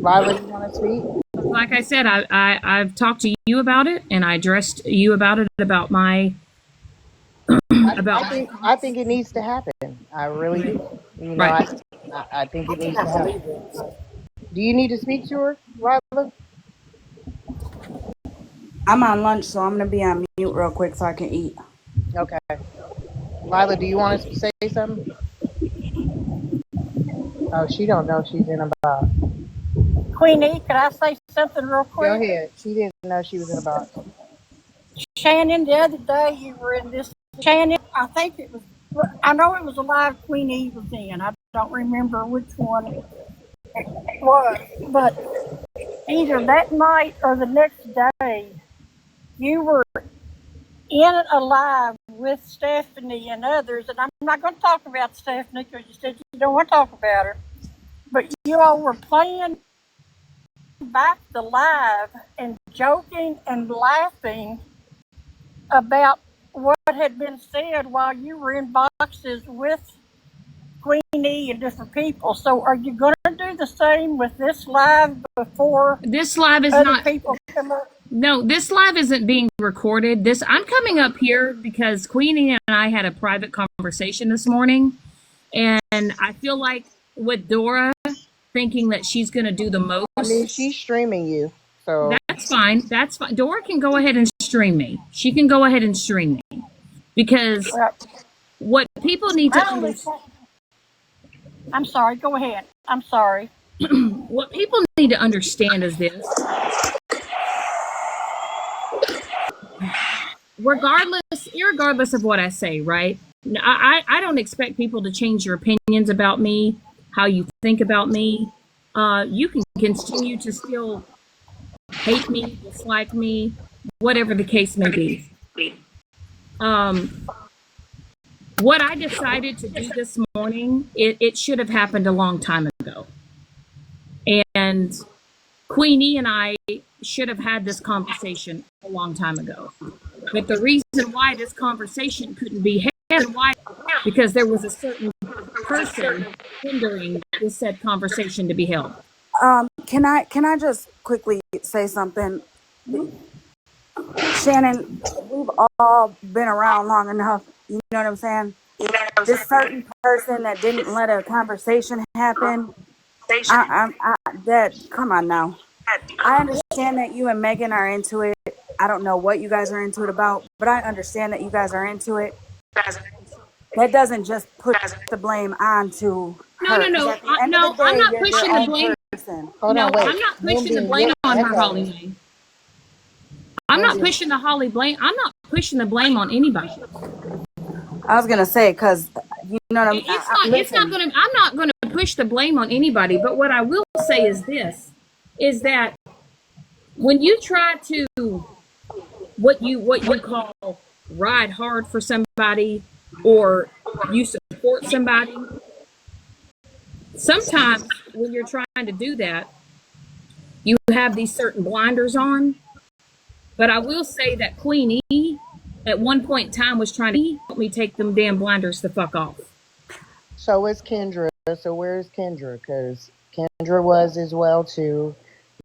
Lila, you want to speak? Like I said, I've talked to you about it, and I addressed you about it, about my I think it needs to happen. I really do. Right. I think it needs to happen. Do you need to speak to her, Lila? I'm on lunch, so I'm gonna be on mute real quick so I can eat. Okay. Lila, do you want to say something? Oh, she don't know she's in a box. Queenie, could I say something real quick? Go ahead. She didn't know she was in a box. Shannon, the other day you were in this. Shannon, I know it was a live Queenie was in. I don't remember which one it was. But either that night or the next day, you were in a live with Stephanie and others. And I'm not going to talk about Stephanie because you said you don't want to talk about her. But you all were playing back the live and joking and laughing about what had been said while you were in boxes with Queenie and different people. So are you going to do the same with this live before this live is other not people come up? No, this live isn't being recorded. I'm coming up here because Queenie and I had a private conversation this morning, and I feel like with Dora, thinking that she's going to do the most. I mean, she's streaming you, so That's fine. That's fine. Dora can go ahead and stream me. She can go ahead and stream me. Because Well, what people need to I only understand, I'm sorry. Go ahead. I'm sorry. what people need to understand is this. Irregardless of what I say, right? I don't expect people to change your opinions about me, how you think about me. You can continue to still hate me, dislike me, whatever the case may be. What I decided to do this morning, it should have happened a long time ago. And Queenie and I should have had this conversation a long time ago. But the reason why this conversation couldn't be had, because there was a certain person hindering this said conversation to be held. Can I just quickly say something? Shannon, we've all been around long enough. You know what I'm saying? This certain person that didn't let a conversation happen. Come on now. I understand that you and Megan are into it. I don't know what you guys are into it about, but I understand that you guys are into it. That doesn't just put the blame onto her. No. I'm not pushing the blame. hold on, wait. I'm not pushing the blame on her, Holly Mae. I'm not pushing the Holly blame. I'm not pushing the blame on anybody. I was gonna say, because you know what I'm not gonna push the blame on anybody. But what I will say is this: is that when you try to what you call ride hard for somebody, or you support somebody, sometimes when you're trying to do that, you have these certain blinders on. But I will say that Queen E, at one point in time, was trying to help me take them damn blinders the fuck off. So is Kendra. So where's Kendra? Because Kendra was as well too.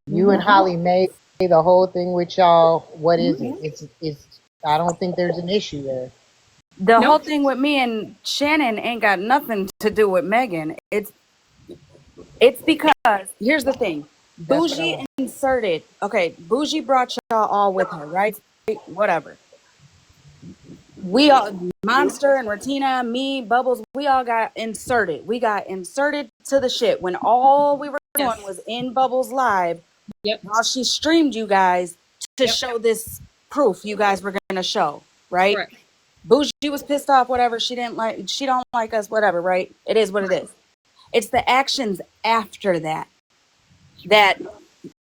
You and Holly made the whole thing with y'all. What is it? It's. I don't think there's an issue there. The whole thing with me and Shannon ain't got nothing to do with Megan. It's because here's the thing. Bougie inserted. Okay, Bougie brought y'all all with her, right? Whatever. We all, Monster and Ratina, me, Bubbles, we all got inserted. We got inserted to the shit when all we were doing was in Bubbles live. Yep. While she streamed you guys to show this proof you guys were gonna show, right? Correct. Bougie was pissed off, whatever. She don't like us, whatever, right? It is what it is. It's the actions after that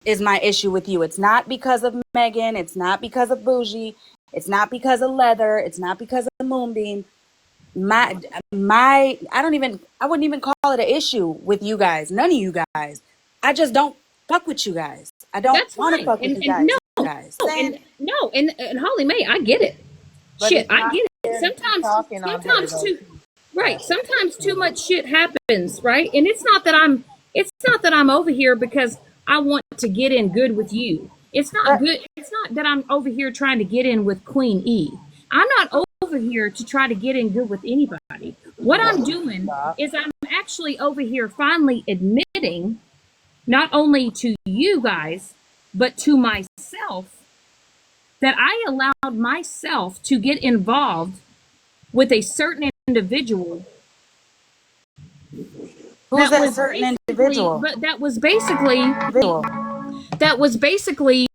is my issue with you. It's not because of Megan. It's not because of Bougie. It's not because of Leather. It's not because of Moonbeam. I wouldn't even call it an issue with you guys. None of you guys. I just don't fuck with you guys. I don't want to fuck with you guys. And Holly Mae, I get it. But shit, I get it. Sometimes too much shit happens, right? And it's not that I'm over here because I want to get in good with you. It's not good. It's not that I'm over here trying to get in with Queen E. I'm not over here to try to get in good with anybody. What I'm doing is I'm actually over here finally admitting, not only to you guys, but to myself, that I allowed myself to get involved with a certain individual. Who's that certain individual? But that was basically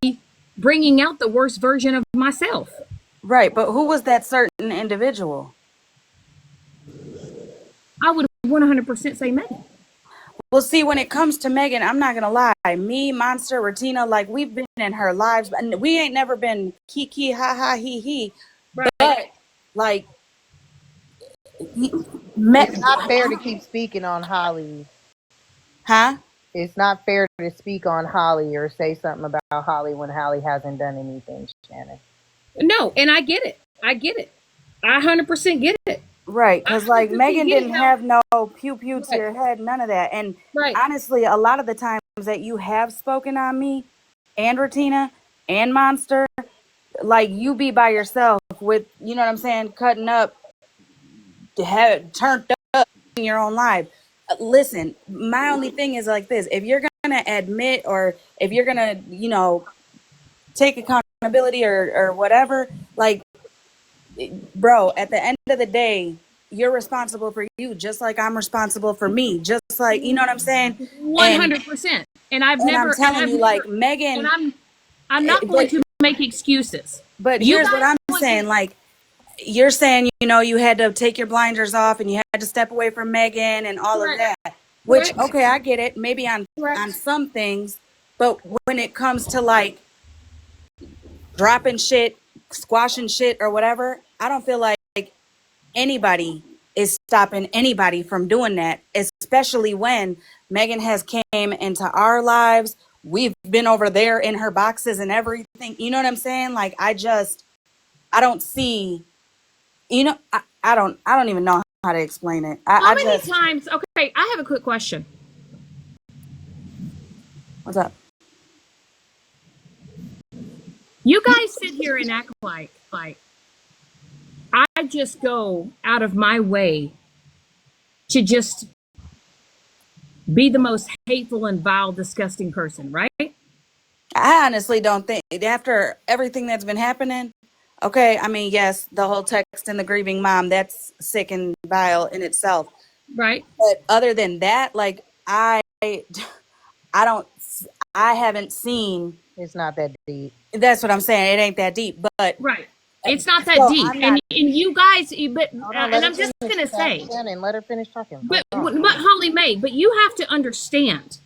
bringing out the worst version of myself. Right, but who was that certain individual? I would 100% say Megan. Well, see, when it comes to Megan, I'm not gonna lie. Me, Monster, Ratina, like we've been in her lives, and we ain't never been kiki, ha ha, he he. Right. But like, it's not fair to keep speaking on Holly. Huh? It's not fair to speak on Holly or say something about Holly when Holly hasn't done anything, Shannon. No, and I get it. I 100% get it. Right, because like Megan didn't have no pew pew to your head, none of that. And honestly, a lot of the times that you have spoken on me and Ratina and Monster, like you be by yourself with, you know what I'm saying, cutting up, to have it turned up in your own life. listen, my only thing is like this: if you're gonna admit, or if you're gonna, take accountability or whatever, like, bro, at the end of the day, you're responsible for you, just like I'm responsible for me, just like, you know what I'm saying? And 100%. And I'm telling you, like, and Megan, I'm not going but to make excuses. You here's what guys I'm want saying, to, like, you're saying, you had to take your blinders off and you had to step away from Megan and all of correct, that. Which, correct, okay, I get it, maybe on correct. some things, but when it comes to like dropping shit, squashing shit, or whatever, I don't feel like anybody is stopping anybody from doing that, especially when Megan has came into our lives. We've been over there in her boxes and everything. You know what I'm saying? Like, I don't see, I don't even know how to explain it. How I many just, times? Okay, I have a quick question. what's up? You guys sit here and act like I just go out of my way to just be the most hateful and vile, disgusting person, right? I honestly don't think, after everything that's been happening, okay, I mean, yes, the whole text and the grieving mom, that's sick and vile in itself. Right? But other than that, like, I don't, I haven't seen, It's not that deep. that's what I'm saying. It ain't that deep, but Right. It's not that so deep. I'm And not, you guys, but Hold on, let and her I'm just finish. gonna say, Shannon, let her finish talking. Hold but on. Holly Mae, but you have to understand,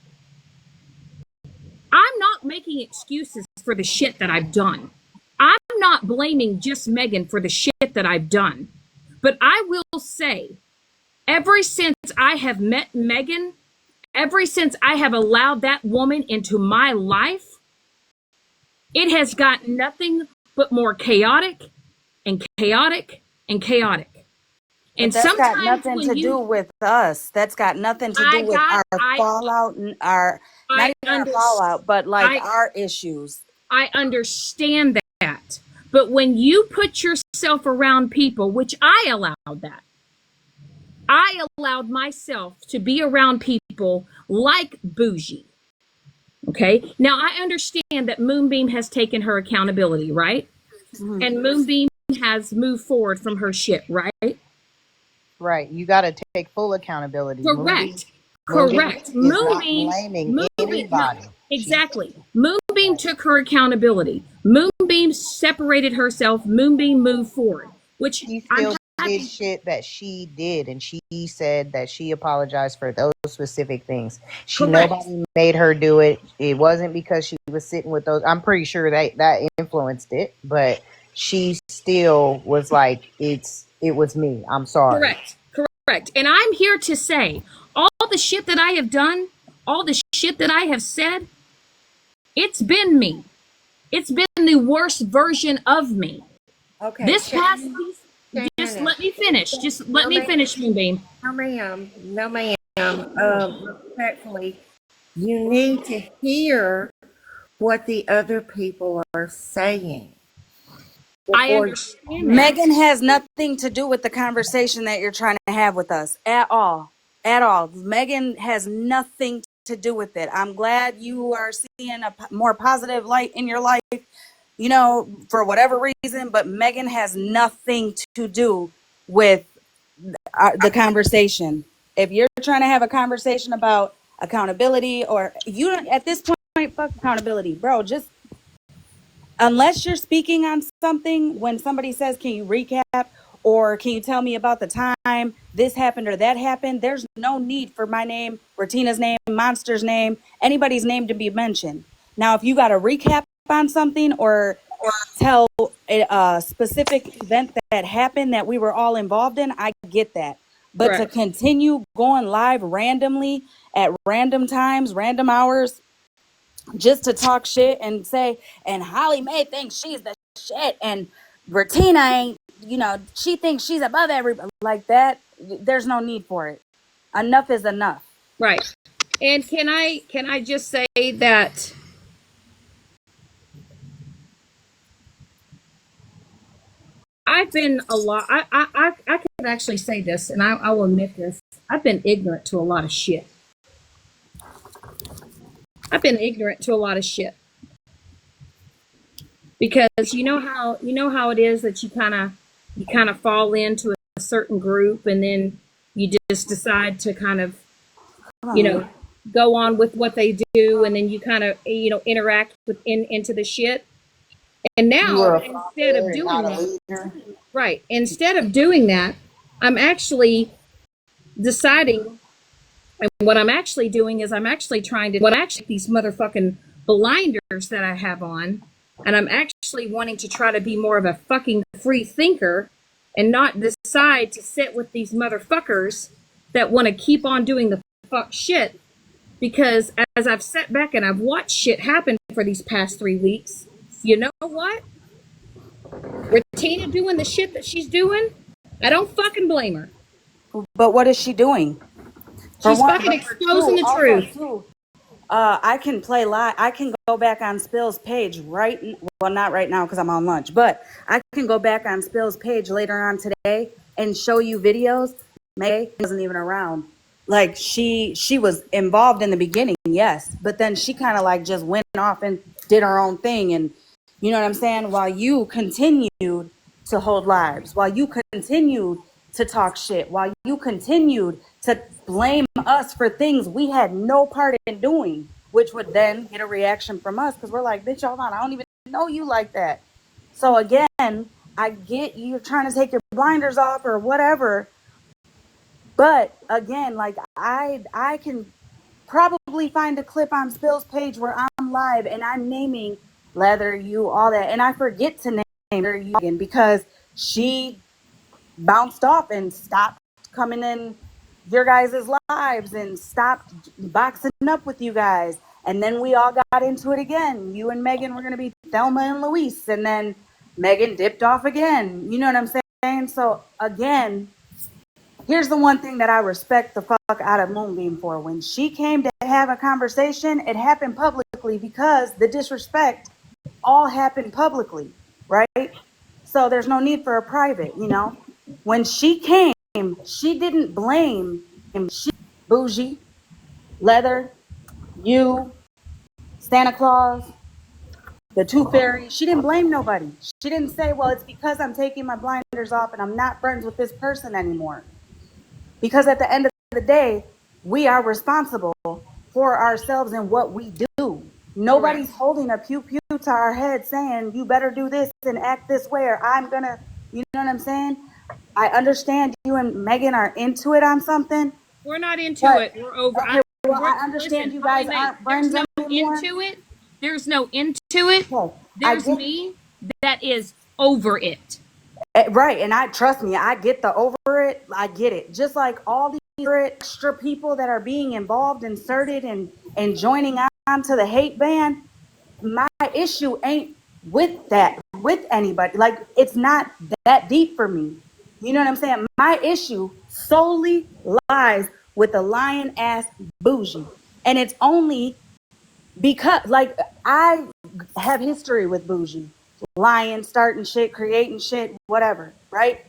I'm not making excuses for the shit that I've done. I'm not blaming just Megan for the shit that I've done. But I will say, ever since I have met Megan, ever since I have allowed that woman into my life, it has gotten nothing but more chaotic and chaotic and chaotic. but And that's got sometimes nothing when to do you, with us. That's got nothing to do I with got, our fallout and our, not I even our understand, fallout, but like I, our issues. I understand that. But when you put yourself around people, which I allowed that, I allowed myself to be around people like Bougie. Okay. Now I understand that Moonbeam has taken her accountability, right? Mhm. And Moonbeam has moved forward from her shit, right? Right. You got to take full accountability. Correct. Moonbeam Correct. is not blaming No, anybody. exactly. Moonbeam took her accountability. Moonbeam separated herself. Moonbeam moved forward, which She I'm still did happy. shit that she did, and she said that she apologized for those specific things. Correct. Nobody made her do it. It wasn't because she was sitting with those. I'm pretty sure that influenced it, but she still was like, it was me. I'm sorry. Correct. Correct. And I'm here to say all the shit that I have done, all the shit that I have said, it's been me. It's been the worst version of me. Okay, This past piece, just Shannon. let me finish. Just let No, me ma'am. finish, Moonbeam. No, ma'am. No, ma'am. Respectfully, you need to hear what the other people are saying I before. understand Megan that. has nothing to do with the conversation that you're trying to have with us at all. At all. Megan has nothing to do with it. I'm glad you are seeing a more positive light in your life, for whatever reason, but Megan has nothing to do with the conversation. If you're trying to have a conversation about accountability, or you don't, at this point, fuck accountability, bro, just unless you're speaking on something, when somebody says, can you recap, or can you tell me about the time this happened or that happened, there's no need for my name, Retina's name, Monster's name, anybody's name to be mentioned. Now, if you got a recap on something, or tell a specific event that happened that we were all involved in, I get that. But to Correct. continue going live randomly at random times, random hours, just to talk shit and say, and Holly Mae thinks she's the shit, and Bertina ain't, she thinks she's above everybody, like that, there's no need for it. Enough is enough. Right. And can I just say that I've been a lot. I could actually say this, and I will admit this. I've been ignorant to a lot of shit. I've been ignorant to a lot of shit because you know how it is that you kind of fall into a certain group, and then you just decide to kind of you know go on with what they do, and then you kind of interact with into the shit. And You now were a instead of follower, doing not a that, leader. right? Instead of doing that, I'm actually deciding, and what I'm actually doing is I'm actually trying to these motherfucking blinders that I have on, and I'm actually wanting to try to be more of a fucking free thinker and not decide to sit with these motherfuckers that want to keep on doing the fuck shit. Because as I've sat back and I've watched shit happen for these past 3 weeks, you know what? Tina doing the shit that she's doing, I don't fucking blame her. But what is she doing? For She's one, fucking but for exposing two, the also truth. too, I can play live. I can go back on Spill's page well, not right now because I'm on lunch, but I can go back on Spill's page later on today and show you videos. May wasn't even around. Like she was involved in the beginning, yes, but then she kind of like just went off and did her own thing, and you know what I'm saying? While you continued to hold lives, while you continued to talk shit, while you continued to blame us for things we had no part in doing, which would then get a reaction from us because we're like, bitch, hold on, I don't even know you like that. So again, I get you trying to take your blinders off or whatever, but again, like I can probably find a clip on Spill's page where I'm live and I'm naming Leather, you, all that, and I forget to name her you again because she bounced off and stopped coming in your guys' lives and stopped boxing up with you guys. And then we all got into it again. You and Megan were going to be Thelma and Louise. And then Megan dipped off again. You know what I'm saying? So, again, here's the one thing that I respect the fuck out of Moonbeam for. When she came to have a conversation, it happened publicly because the disrespect all happened publicly, right? So there's no need for a private, When she came, she didn't blame him. She, Bougie, Leather, you, Santa Claus, the Tooth Fairy. She didn't blame nobody. She didn't say, well, it's because I'm taking my blinders off and I'm not friends with this person anymore. Because at the end of the day, we are responsible for ourselves and what we do. Nobody's holding a pew pew to our head saying, you better do this and act this way, or I'm going to, you know what I'm saying? I understand you and Megan are into it on something. We're not into it. We're over. Okay, I understand Listen, you Holly guys Mae, aren't there's friends no anymore. into it. There's no into it. Okay, There's me that is over it. Right, and I trust me, I get the over it. I get it. Just like all these extra people that are being involved, inserted, and joining on to the hate band. My issue ain't with that, with anybody. Like, it's not that deep for me. You know what I'm saying? My issue solely lies with the lying ass Bougie. And it's only because, like, I have history with Bougie. Lying, starting shit, creating shit, whatever, right?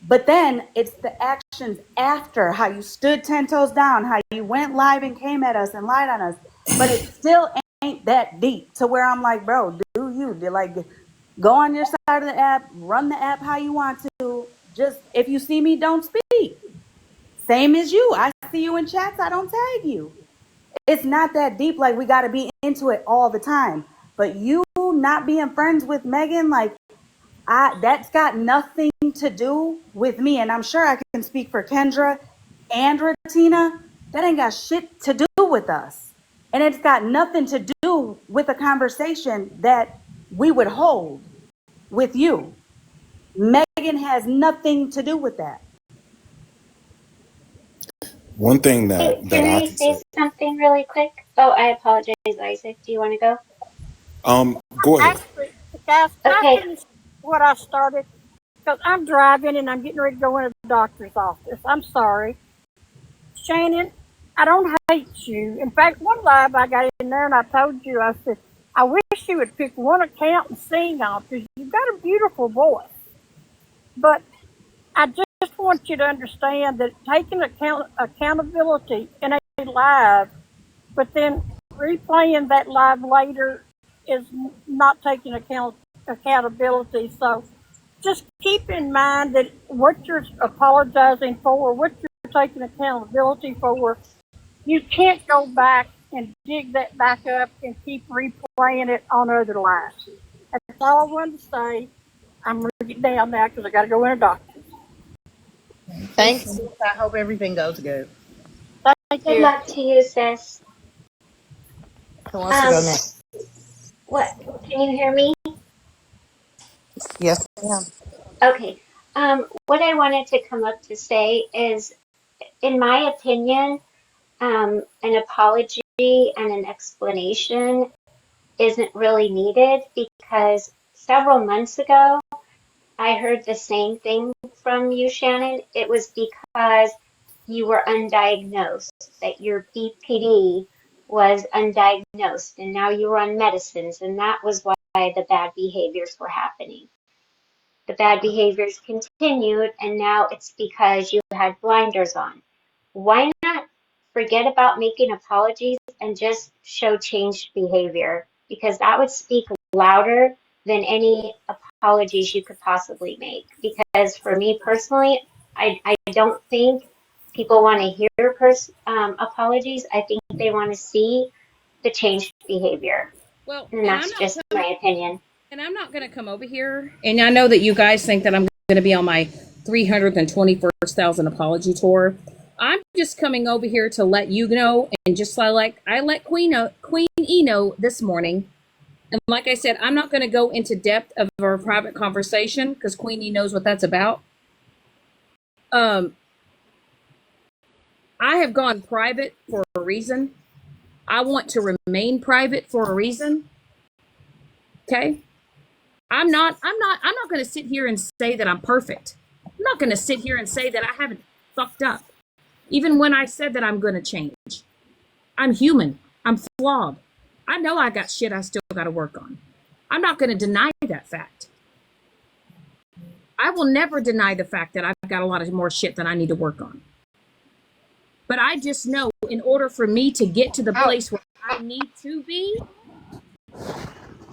But then it's the actions after, how you stood 10 toes down, how you went live and came at us and lied on us. But it still ain't that deep to where I'm like, bro, do you? Like, go on your side of the app, run the app how you want to. Just, if you see me, don't speak. Same as you. I see you in chats, I don't tag you. It's not that deep, like we got to be into it all the time. But you not being friends with Megan, like, that's got nothing to do with me. And I'm sure I can speak for Kendra and Ratina. That ain't got shit to do with us. And it's got nothing to do with a conversation that we would hold with you. Megan has nothing to do with that. One thing Hey, that can I I can say say. something really quick? Oh, I apologize, Isaac. Do you want to go? Go ahead. Actually, guys, can I Okay. finish what I started? Because I'm driving and I'm getting ready to go into the doctor's office. I'm sorry. Shannon, I don't hate you. In fact, one live I got in there and I told you, I said, I wish you would pick one account and sing on because you've got a beautiful voice. But I just want you to understand that taking accountability in a live, but then replaying that live later is not taking accountability. So just keep in mind that what you're apologizing for, what you're taking accountability for, you can't go back and dig that back up and keep replaying it on other lives. That's all I wanted to say. I'm going to get down now because I got to go in a doctor. Thanks, sis. I hope everything goes good. Thank Good you. luck to you, sis. Who wants to go Um, next? what? Can you hear me? Yes, ma'am. Okay. What I wanted to come up to say is, in my opinion, an apology and an explanation isn't really needed because several months ago, I heard the same thing from you, Shannon. It was because you were undiagnosed, that your BPD was undiagnosed, and now you were on medicines, and that was why the bad behaviors were happening. The bad behaviors continued, and now it's because you had blinders on. Why not forget about making apologies and just show changed behavior? Because that would speak louder than any apologies you could possibly make. Because for me personally, I don't think people want to hear apologies. I think they want to see the changed behavior. Well, And and I'm that's not just my opinion. and I'm not going to come over here. And I know that you guys think that I'm going to be on my 321,000 apology tour. I'm just coming over here to let you know, and just like I let Queen E know this morning. And like I said, I'm not going to go into depth of our private conversation because Queen E knows what that's about. I have gone private for a reason. I want to remain private for a reason. Okay? I'm not going to sit here and say that I'm perfect. I'm not going to sit here and say that I haven't fucked up. Even when I said that I'm going to change. I'm human. I'm flawed. I know I got shit I still got to work on. I'm not going to deny that fact. I will never deny the fact that I've got a lot of more shit that I need to work on. But I just know in order for me to get to the place where I need to be,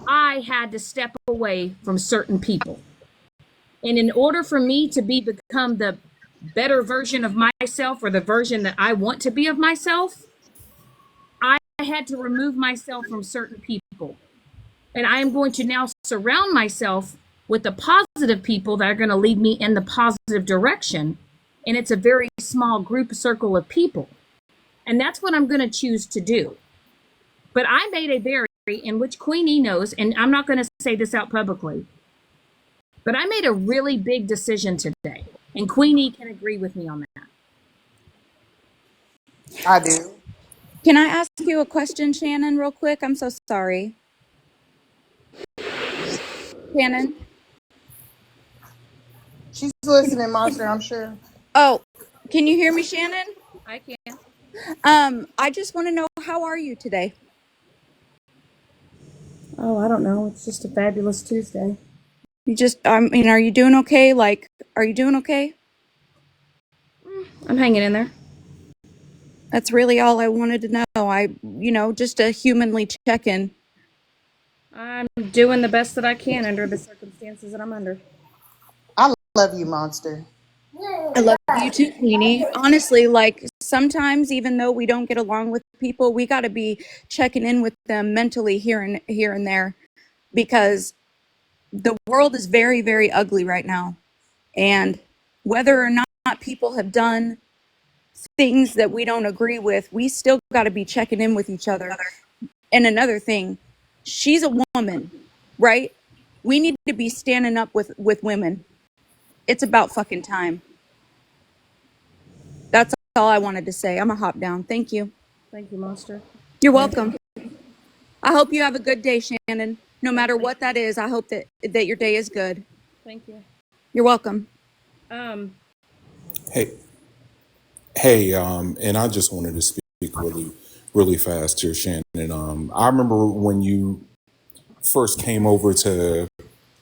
I had to step away from certain people. And in order for me to become the better version of myself, or the version that I want to be of myself, I had to remove myself from certain people. And I am going to now surround myself with the positive people that are going to lead me in the positive direction. And it's a very small group circle of people. And that's what I'm going to choose to do. But I made a very, in which Queen E knows, and I'm not going to say this out publicly, but I made a really big decision today. And Queen E can agree with me on that. I do. Can I ask you a question, Shannon, real quick? I'm so sorry. Shannon? She's listening, Monster, I'm sure. Oh, can you hear me, Shannon? I can. I just want to know, how are you today? Oh, I don't know. It's just a fabulous Tuesday. Are you doing okay? Are you doing okay? I'm hanging in there. That's really all I wanted to know. Just a humanly check in. I'm doing the best that I can under the circumstances that I'm under. I love you, Monster. I love you too, Queenie. Honestly, sometimes, even though we don't get along with people, we got to be checking in with them mentally here and there, because the world is very, very ugly right now. And whether or not people have done things that we don't agree with, we still got to be checking in with each other. And another thing, she's a woman, right? We need to be standing up with women. It's about fucking time. That's all I wanted to say. I'm a hop down. Thank you. Thank you, Monster. You're welcome. I hope you have a good day, Shannon. No matter what that is, I hope that your day is good. Thank you. You're welcome. Hey, and I just wanted to speak really, really fast here, Shannon. I remember when you first came over to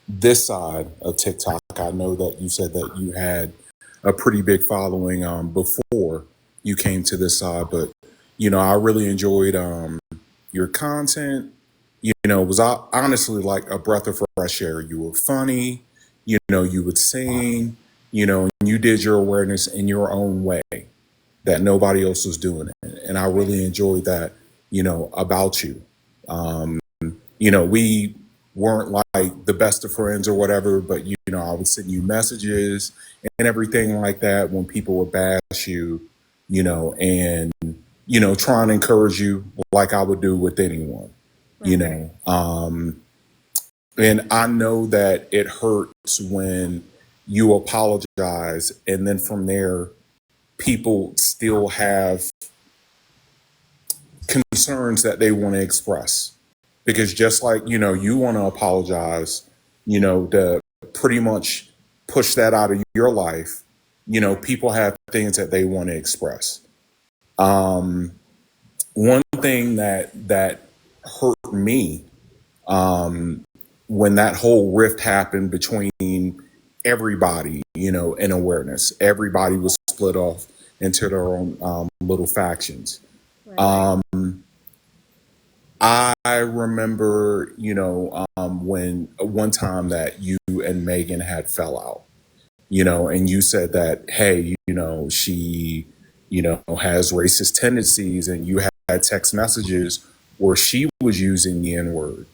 this side of TikTok, I know that you said that you had a pretty big following before you came to this side, but I really enjoyed your content. It was honestly like a breath of fresh air. You were funny, you would sing, and you did your awareness in your own way that nobody else was doing it. And I really enjoyed that, about you. We weren't like the best of friends or whatever, but I would send you messages and everything like that when people would bash you, and try and encourage you like I would do with anyone, and I know that it hurts when you apologize and then from there people still have concerns that they want to express. Because just like, you want to apologize, to pretty much push that out of your life, people have things that they want to express. One thing that hurt me when that whole rift happened between everybody, in awareness, everybody was split off into their own little factions. I remember, when one time that you and Megan had fell out, and you said that, hey, she, has racist tendencies, and you had text messages where she was using the N word.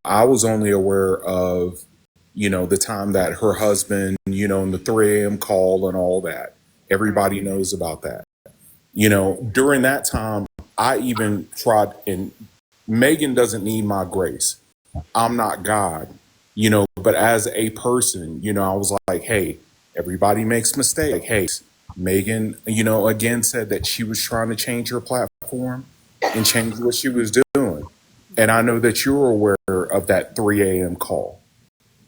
I was only aware of, the time that her husband, in the 3 a.m. call and all that. Everybody knows about that. During that time, I even tried, and Megan doesn't need my grace. I'm not God, but as a person, I was like, hey, everybody makes mistakes. Like, hey, Megan, again said that she was trying to change her platform and change what she was doing. And I know that you're aware of that 3 a.m. call.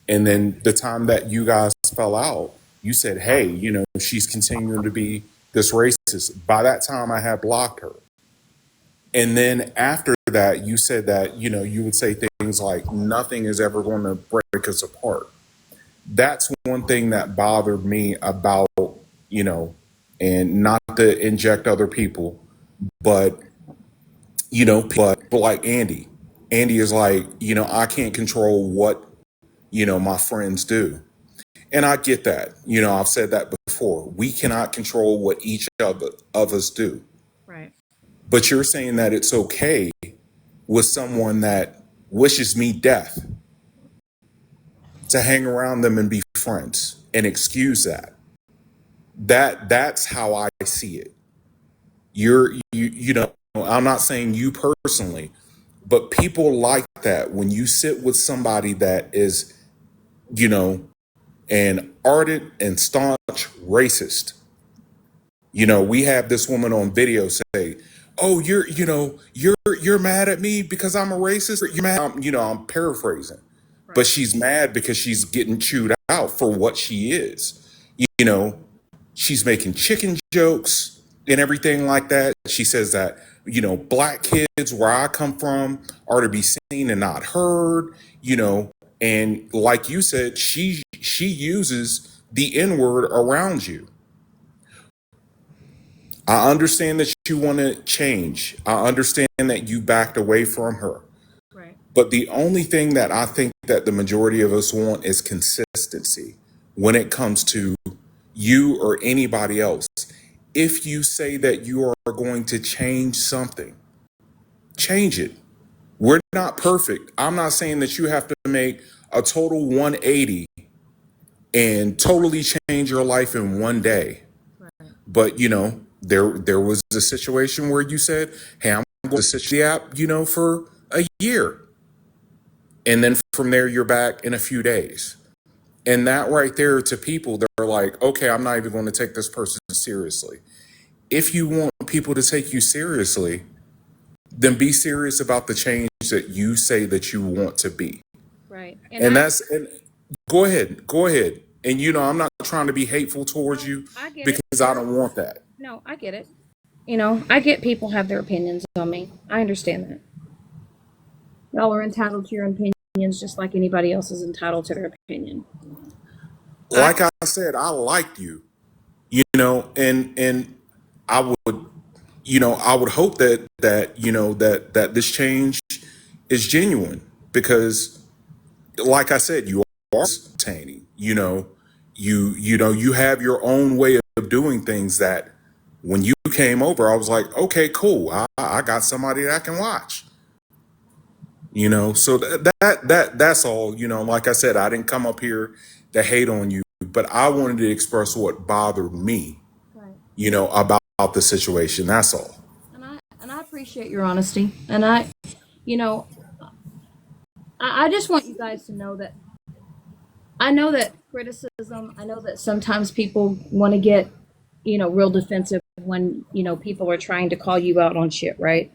And then the time that you guys fell out, you said, hey, she's continuing to be this racist. By that time, I had blocked her. And then after that, you said that, you would say things like, nothing is ever going to break us apart. That's one thing that bothered me about, and not to inject other people, but, but like Andy. Andy is like, I can't control what, my friends do. And I get that. I've said that before. We cannot control what each of us do. Right. But you're saying that it's okay with someone that wishes me death to hang around them and be friends and excuse that. That's how I see it. I'm not saying you personally, but people like that when you sit with somebody that is, an ardent and staunch racist. We have this woman on video say, "Oh, you're mad at me because I'm a racist." You're mad. I'm paraphrasing, but she's mad because she's getting chewed out for what she is. You know, she's making chicken jokes and everything like that. She says that, black kids where I come from are to be seen and not heard, and like you said, she uses the N-word around you. I understand that you want to change. I understand that you backed away from her. Right. But the only thing that I think that the majority of us want is consistency when it comes to you or anybody else. If you say that you are going to change something, change it. We're not perfect. I'm not saying that you have to make a total 180 and totally change your life in one day. Right. But, there was a situation where you said, hey, I'm going to sit the app, for a year. And then from there, you're back in a few days. And that right there, to people, they're like, okay, I'm not even going to take this person seriously. If you want people to take you seriously, then be serious about the change that you say that you want to be. Right. And go ahead. And, I'm not trying to be hateful towards you because I don't want that. No, I get it. I get people have their opinions on me. I understand that. Y'all are entitled to your opinion. just like anybody else is entitled to their opinion. Like I said, I liked you, and I would, I would hope that this change is genuine because, like I said, you are entertaining. You have your own way of doing things that when you came over, I was like, okay, cool. I got somebody that I can watch. So that's all. Like I said, I didn't come up here to hate on you, but I wanted to express what bothered me, Right. about the situation. That's all. And I appreciate your honesty. And I just want you guys to know that I know that criticism, I know that sometimes people want to get, real defensive when, people are trying to call you out on shit, right?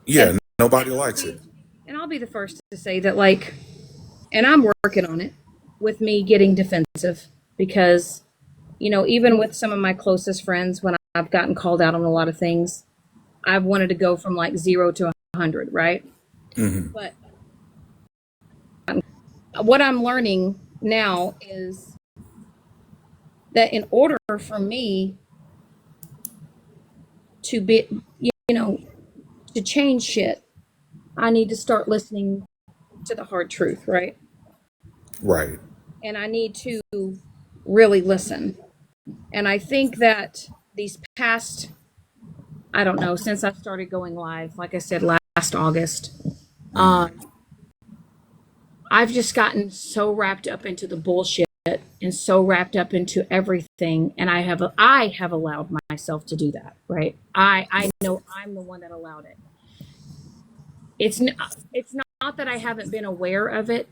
Yeah, And nobody likes it. and I'll be the first to say that, like, and I'm working on it with me getting defensive because, even with some of my closest friends, when I've gotten called out on a lot of things, I've wanted to go from like 0 to 100, right? Hmm. But what I'm learning now is that in order for me to be, to change shit, I need to start listening to the hard truth, right? Right. And I need to really listen. And I think that these past, I don't know, since I started going live, like I said, last August, I've just gotten so wrapped up into the bullshit and so wrapped up into everything, and I have allowed myself to do that, right? I know I'm the one that allowed it. It's not that I haven't been aware of it,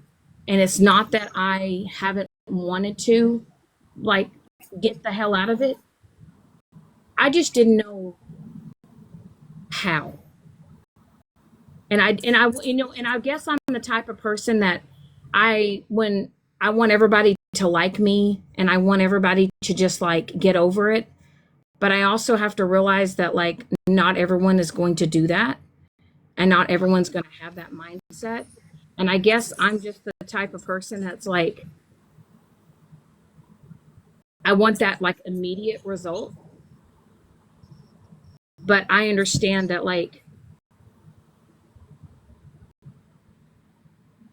and it's not that I haven't wanted to, like, get the hell out of it. I just didn't know how. And I guess I'm the type of person that when I want everybody to like me and I want everybody to just like get over it, but I also have to realize that like not everyone is going to do that and not everyone's going to have that mindset. And I guess I'm just the type of person that's like, I want that like immediate result. But I understand that like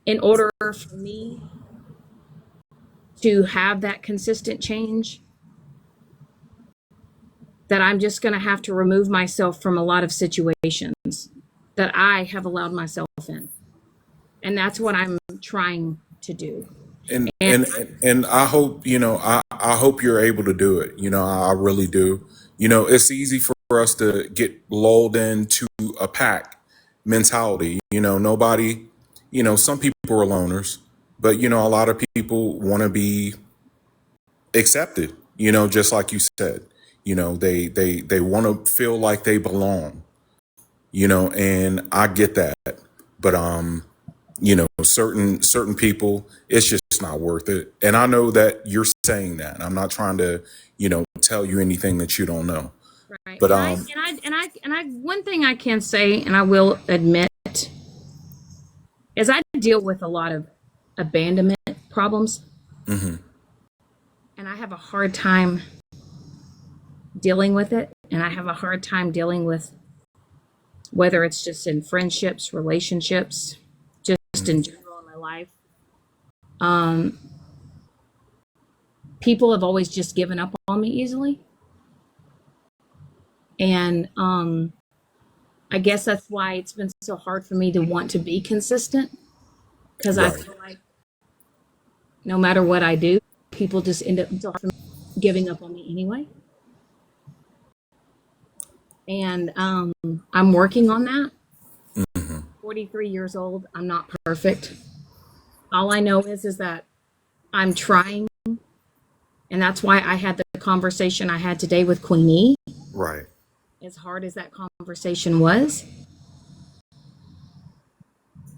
in order for me to have that consistent change, that I'm just going to have to remove myself from a lot of situations that I have allowed myself in. And that's what I'm trying to do. And And and and I hope I hope you're able to do it. I really do. It's easy for us to get lulled into a pack mentality. Nobody. Some people are loners, but a lot of people want to be accepted. Just like you said. They want to feel like they belong. And I get that, but certain people, it's just not worth it. And I know that you're saying that. I'm not trying to tell you anything that you don't know. right. But One thing I can say, and I will admit, is I deal with a lot of abandonment problems, mhm, and I have a hard time dealing with it. And I have a hard time dealing with whether it's just in friendships, relationships, just in general in my life. Um, People have always just given up on me easily. And I guess that's why it's been so hard for me to want to be consistent because I right. feel like no matter what I do, people just end up giving up on me anyway. And I'm working on that. Hmm. 43 years old. I'm not perfect. All I know is that I'm trying. And that's why I had the conversation I had today with Queenie. Right. As hard as that conversation was,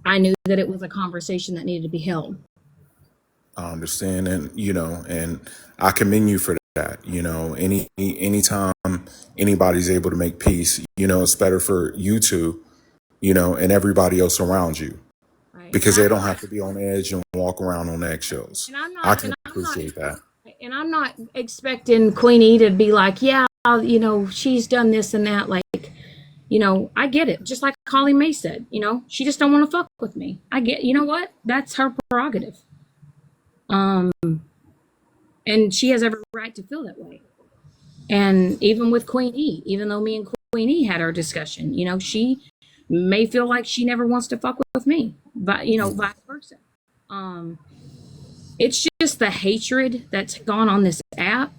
I knew that it was a conversation that needed to be held. I understand, and I commend you for that. Anytime anybody's able to make peace, it's better for you two, and everybody else around you. Right. because they don't have to be on edge and walk around on eggshells. And I'm I not, can appreciate that. and I'm not expecting Queenie to be like, yeah, you know, she's done this and that. Like, you know, I get it. Just like Holly Mae said, you know, she just don't want to fuck with me. I get, you know what? That's her prerogative. And she has every right to feel that way. And even with Queen E, even though me and Queen E had our discussion, you know, she may feel like she never wants to fuck with me, but you know, vice versa. It's just the hatred that's gone on this app.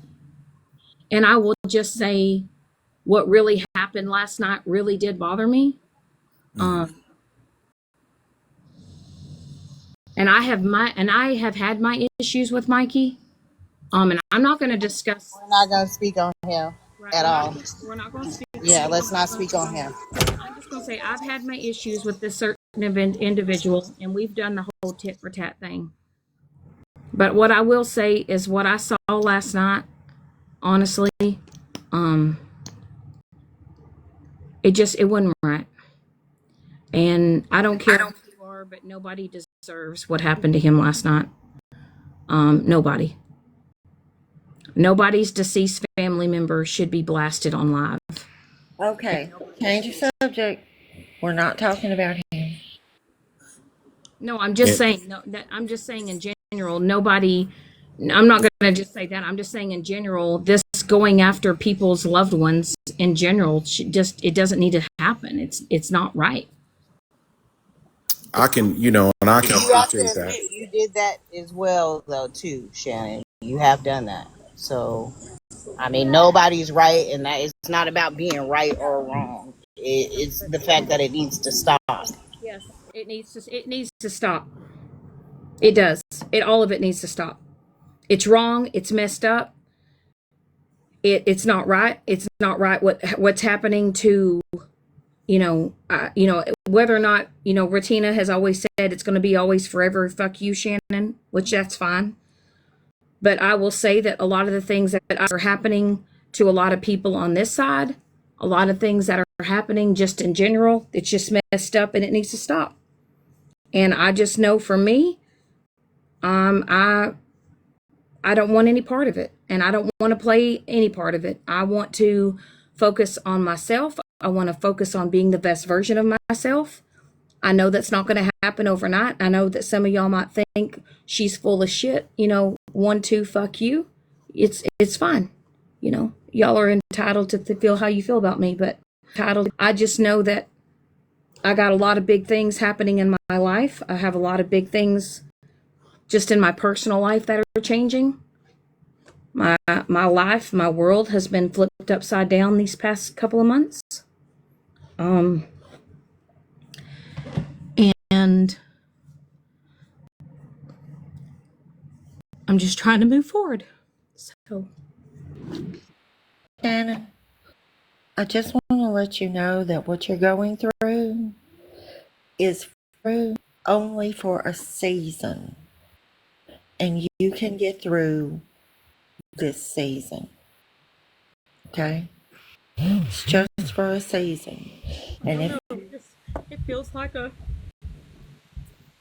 And I will just say what really happened last night really did bother me. And I have had my issues with Mikey. And I'm not going to discuss. We're not going to speak on him at all. We're not going to speak. Yeah, let's not speak on him. I'm just going to say I've had my issues with this certain individual, and we've done the whole tit for tat thing. But what I will say is what I saw last night, honestly, it wasn't right. And I don't care who you are, but nobody deserves what happened to him last night. Nobody. Nobody's deceased family member should be blasted on live. Okay, change the subject. We're not talking about him. No, I'm just saying. No, I'm just saying in general. Nobody. I'm not going to just say that. I'm just saying in general. This going after people's loved ones in general, it doesn't need to happen. It's not right. I can, you know, and I can appreciate that. You did that as well, though, too, Shannon. You have done that. So, I mean, nobody's right, and that it's not about being right or wrong. It's the fact that it needs to stop. Yes, it needs to stop. It does. All of it needs to stop. It's wrong. It's messed up. It's not right. It's not right what's happening to, whether or not, Ratina has always said it's going to be always forever. Fuck you, Shannon, which that's fine. But I will say that a lot of the things that are happening to a lot of people on this side, a lot of things that are happening just in general, it's just messed up and it needs to stop. And I just know for me, I don't want any part of it, and I don't want to play any part of it. I want to focus on myself. I want to focus on being the best version of myself. I know that's not going to happen overnight. I know that some of y'all might think she's full of shit. 1, 2, fuck you. It's fine. Y'all are entitled to feel how you feel about me, but I just know that I got a lot of big things happening in my life. I have a lot of big things just in my personal life that are changing. My life, my world has been flipped upside down these past couple of months. And I'm just trying to move forward. So, Shannon, I just want to let you know that what you're going through is through only for a season. And you can get through this season. Okay? It's just for a season. And it feels like a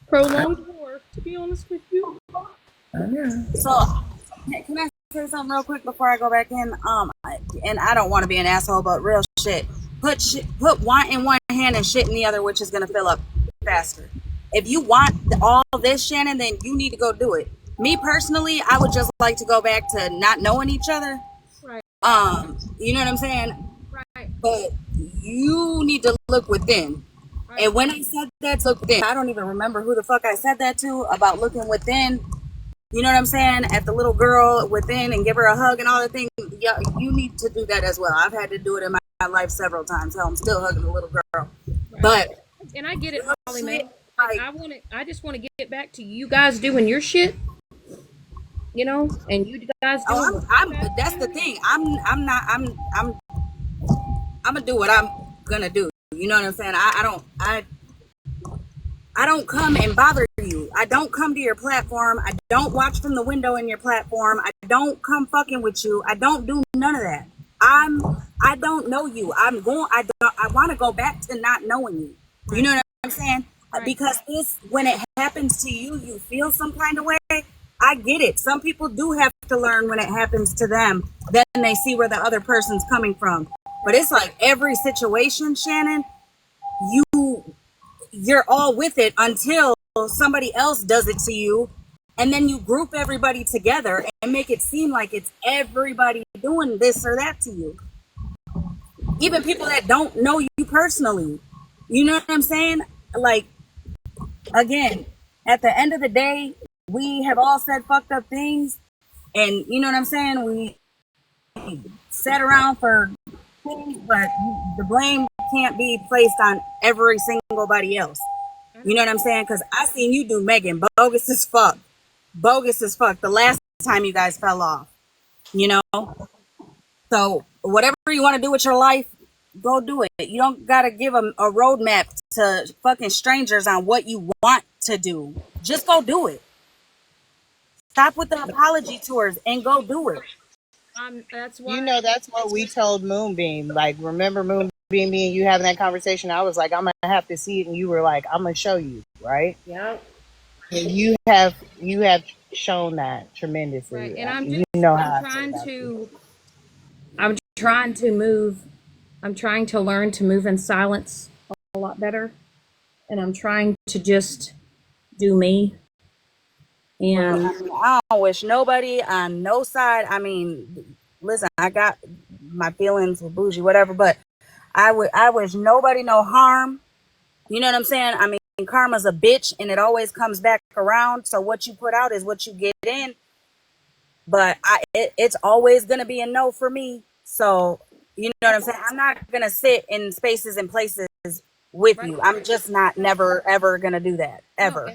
prolonged war, to be honest with you. I know. So, can I say something real quick before I go back in? And I don't want to be an asshole, but real shit. Put wine in one hand and shit in the other, which is going to fill up faster. If you want all this, Shannon, then you need to go do it. Me personally, I would just like to go back to not knowing each other. Right. You know what I'm saying? Right. But you need to look within. Right. And when I said that, look within. I don't even remember who the fuck I said that to about looking within. You know what I'm saying? At the little girl within and give her a hug and all the things. Yeah, you need to do that as well. I've had to do it in my life several times. Hell, I'm still hugging the little girl. Right. But and I get it, Holly Mae. I just want to get back to you guys doing your shit. And you guys doing. That's the thing. I'm gonna do what I'm gonna do. You know what I'm saying? I don't come and bother you. I don't come to your platform. I don't watch from the window in your platform. I don't come fucking with you. I don't do none of that. I don't know you. I want to go back to not knowing you. You know what I'm saying? Right. because this, when it happens to you, you feel some kind of way. I get it. Some people do have to learn when it happens to them. Then they see where the other person's coming from. But it's like every situation, Shannon, you're all with it until somebody else does it to you, and then you group everybody together and make it seem like it's everybody doing this or that to you, even people that don't know you personally. You know what I'm saying? Like, again, at the end of the day, we have all said fucked up things, and you know what I'm saying, we sat around for things, but the blame can't be placed on every single body else. You know what I'm saying? Because I seen you do Megan bogus as fuck. Bogus as fuck the last time you guys fell off. You know? So whatever you want to do with your life, go do it. You don't got to give a roadmap to fucking strangers on what you want to do. Just go do it. Stop with the apology tours and go do it. That's You why. know, that's what we told Moonbeam. Like, remember Moonbeam, me and you having that conversation? I was like, I'm gonna have to see it, and you were like, I'm gonna show you, right? Yep. And you have shown that Right. tremendously. And I'm You just know I'm how I feel trying about you. to I'm trying to move. I'm trying to learn to move in silence a lot better, and I'm trying to just do me. Well, And I mean, I don't wish nobody on no side. I mean, listen, I got my feelings with Bougie, whatever, but I wish nobody no harm. You know what I'm saying? I mean, karma's a bitch and it always comes back around. So what you put out is what you get in. But it's always gonna be a no for me. So you know what I'm saying? I'm not gonna sit in spaces and places with right. you. I'm just not never ever gonna do that. No, Ever.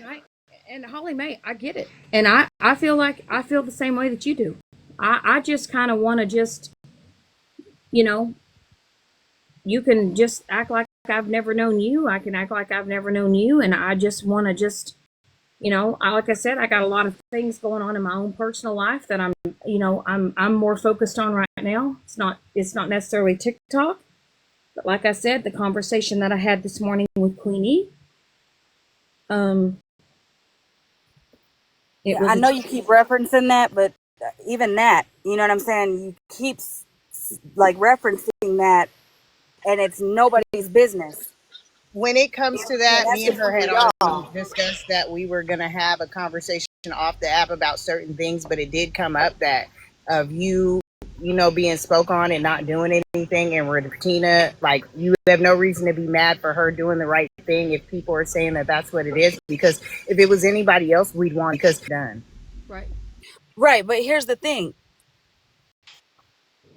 and Holly Mae, I get it. And I feel like I feel the same way that you do. I just kind of want to just, you know, you can just act like I've never known you. I can act like I've never known you. And I just want to just, like I said, I got a lot of things going on in my own personal life that I'm more focused on right now. It's not necessarily TikTok, but like I said, the conversation that I had this morning with Queenie, um, it Yeah, was I a know you keep referencing that, but even that, you know what I'm saying? You keep like referencing that, and it's nobody's business. When it comes to that, That's me and just her for had already y'all. discussed that we were gonna have a conversation off the app about certain things, but it did come up that of you being spoke on and not doing anything, and Regina, like, you have no reason to be mad for her doing the right thing if people are saying that that's what it is, because if it was anybody else, we'd want because done. right. Right, but here's the thing.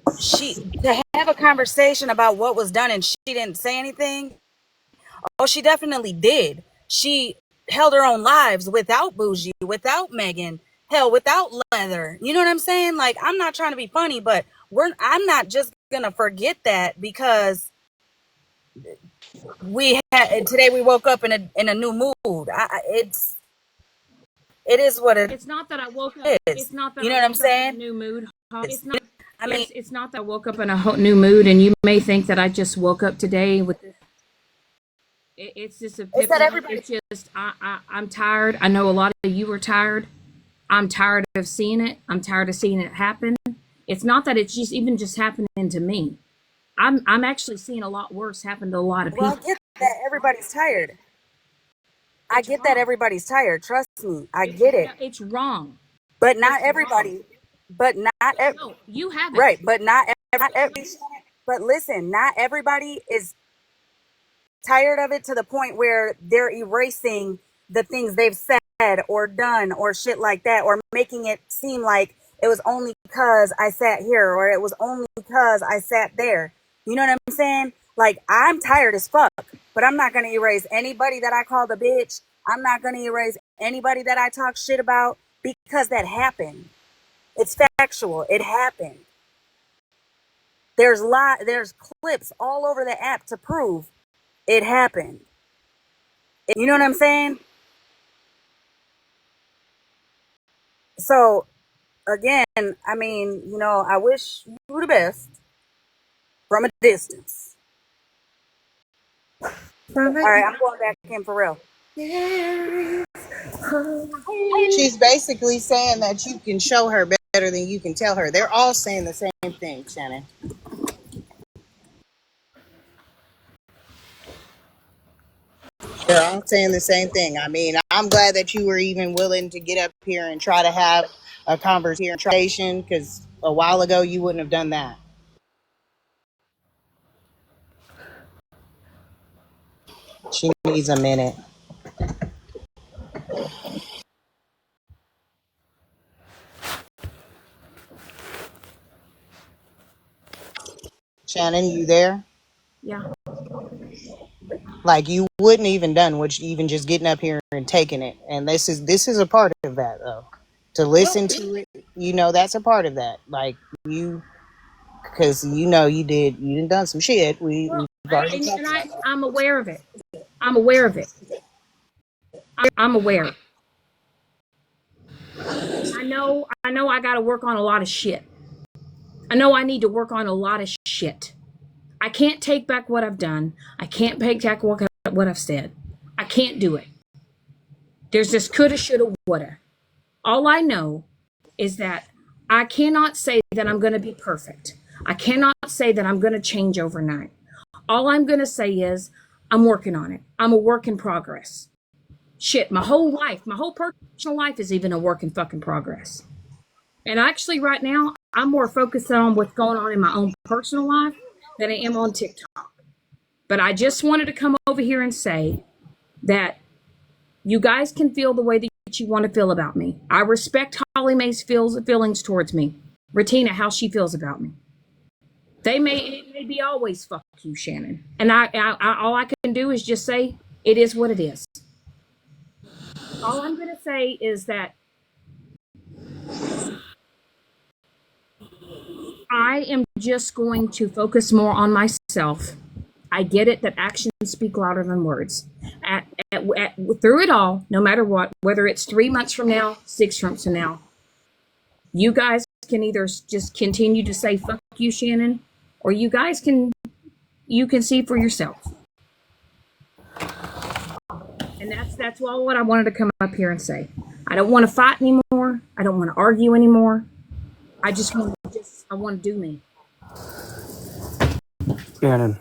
To have a conversation about what was done and she didn't say anything. Oh, she definitely did. She held her own lives without Bougie, without Megan, hell, without Leather. You know what I'm saying? Like, I'm not trying to be funny, but I'm not just gonna forget that because today we woke up in a new mood. It is what it It's not that I woke up. is. It's not that You I know what I'm woke up in a saying? new mood. It's not. I mean, It's not that I woke up in a new mood, and you may think that I just woke up today with this. It's just it's that epiphany. everybody. It's just I'm tired. I know a lot of you are tired. I'm tired of seeing it. I'm tired of seeing it happen. It's not that it's just happening to me. I'm actually seeing a lot worse happen to a lot of Well, I people. get that everybody's tired. I It's get that wrong. everybody's tired. Trust me, I get it. It's wrong. But not It's wrong. everybody. But not No, you haven't. right. But not every. But listen, not everybody is tired of it to the point where they're erasing the things they've said or done or shit like that, or making it seem like it was only because I sat here or it was only because I sat there. You know what I'm saying? Like, I'm tired as fuck, but I'm not going to erase anybody that I called a bitch. I'm not going to erase anybody that I talk shit about because that happened. It's factual. It happened. There's clips all over the app to prove it happened. You know what I'm saying? So again, I mean, I wish you the best from a distance. From All it. right, I'm going back in for real. There is hope. She's basically saying that you can show her better than you can tell her. They're all saying the same thing, Shannon. They're all saying the same thing. I mean, I'm glad that you were even willing to get up here and try to have a conversation because a while ago you wouldn't have done that. She needs a minute. Shannon, you there? Yeah. Like you wouldn't even done what you even just getting up here and taking it. And this is a part of that though. To listen to it, that's a part of that. Like you, because you done some shit. We've already talked And about that. I'm aware of it. I'm aware of it. I'm aware. I know I got to work on a lot of shit. I know I need to work on a lot of shit. I can't take back what I've done. I can't take back what I've said. I can't do it. There's this coulda, shoulda, woulda. All I know is that I cannot say that I'm going to be perfect. I cannot say that I'm going to change overnight. All I'm going to say is I'm working on it. I'm a work in progress. Shit, my whole life, my whole personal life is even a work in fucking progress. And actually, right now, I'm more focused on what's going on in my own personal life than I am on TikTok. But I just wanted to come over here and say that you guys can feel the way that you want to feel about me. I respect Holly Mae's feelings towards me. Retina, how she feels about me. It may be always fuck you, Shannon. And I all I can do is just say it is what it is. All I'm going to say is that I am just going to focus more on myself. I get it that actions speak louder than words. Through it all, no matter what, whether it's 3 months from now, 6 months from now, you guys can either just continue to say fuck you, Shannon, or you can see for yourself. And that's all what I wanted to come up here and say. I don't want to fight anymore. I don't want to argue anymore. I want to do me. Shannon,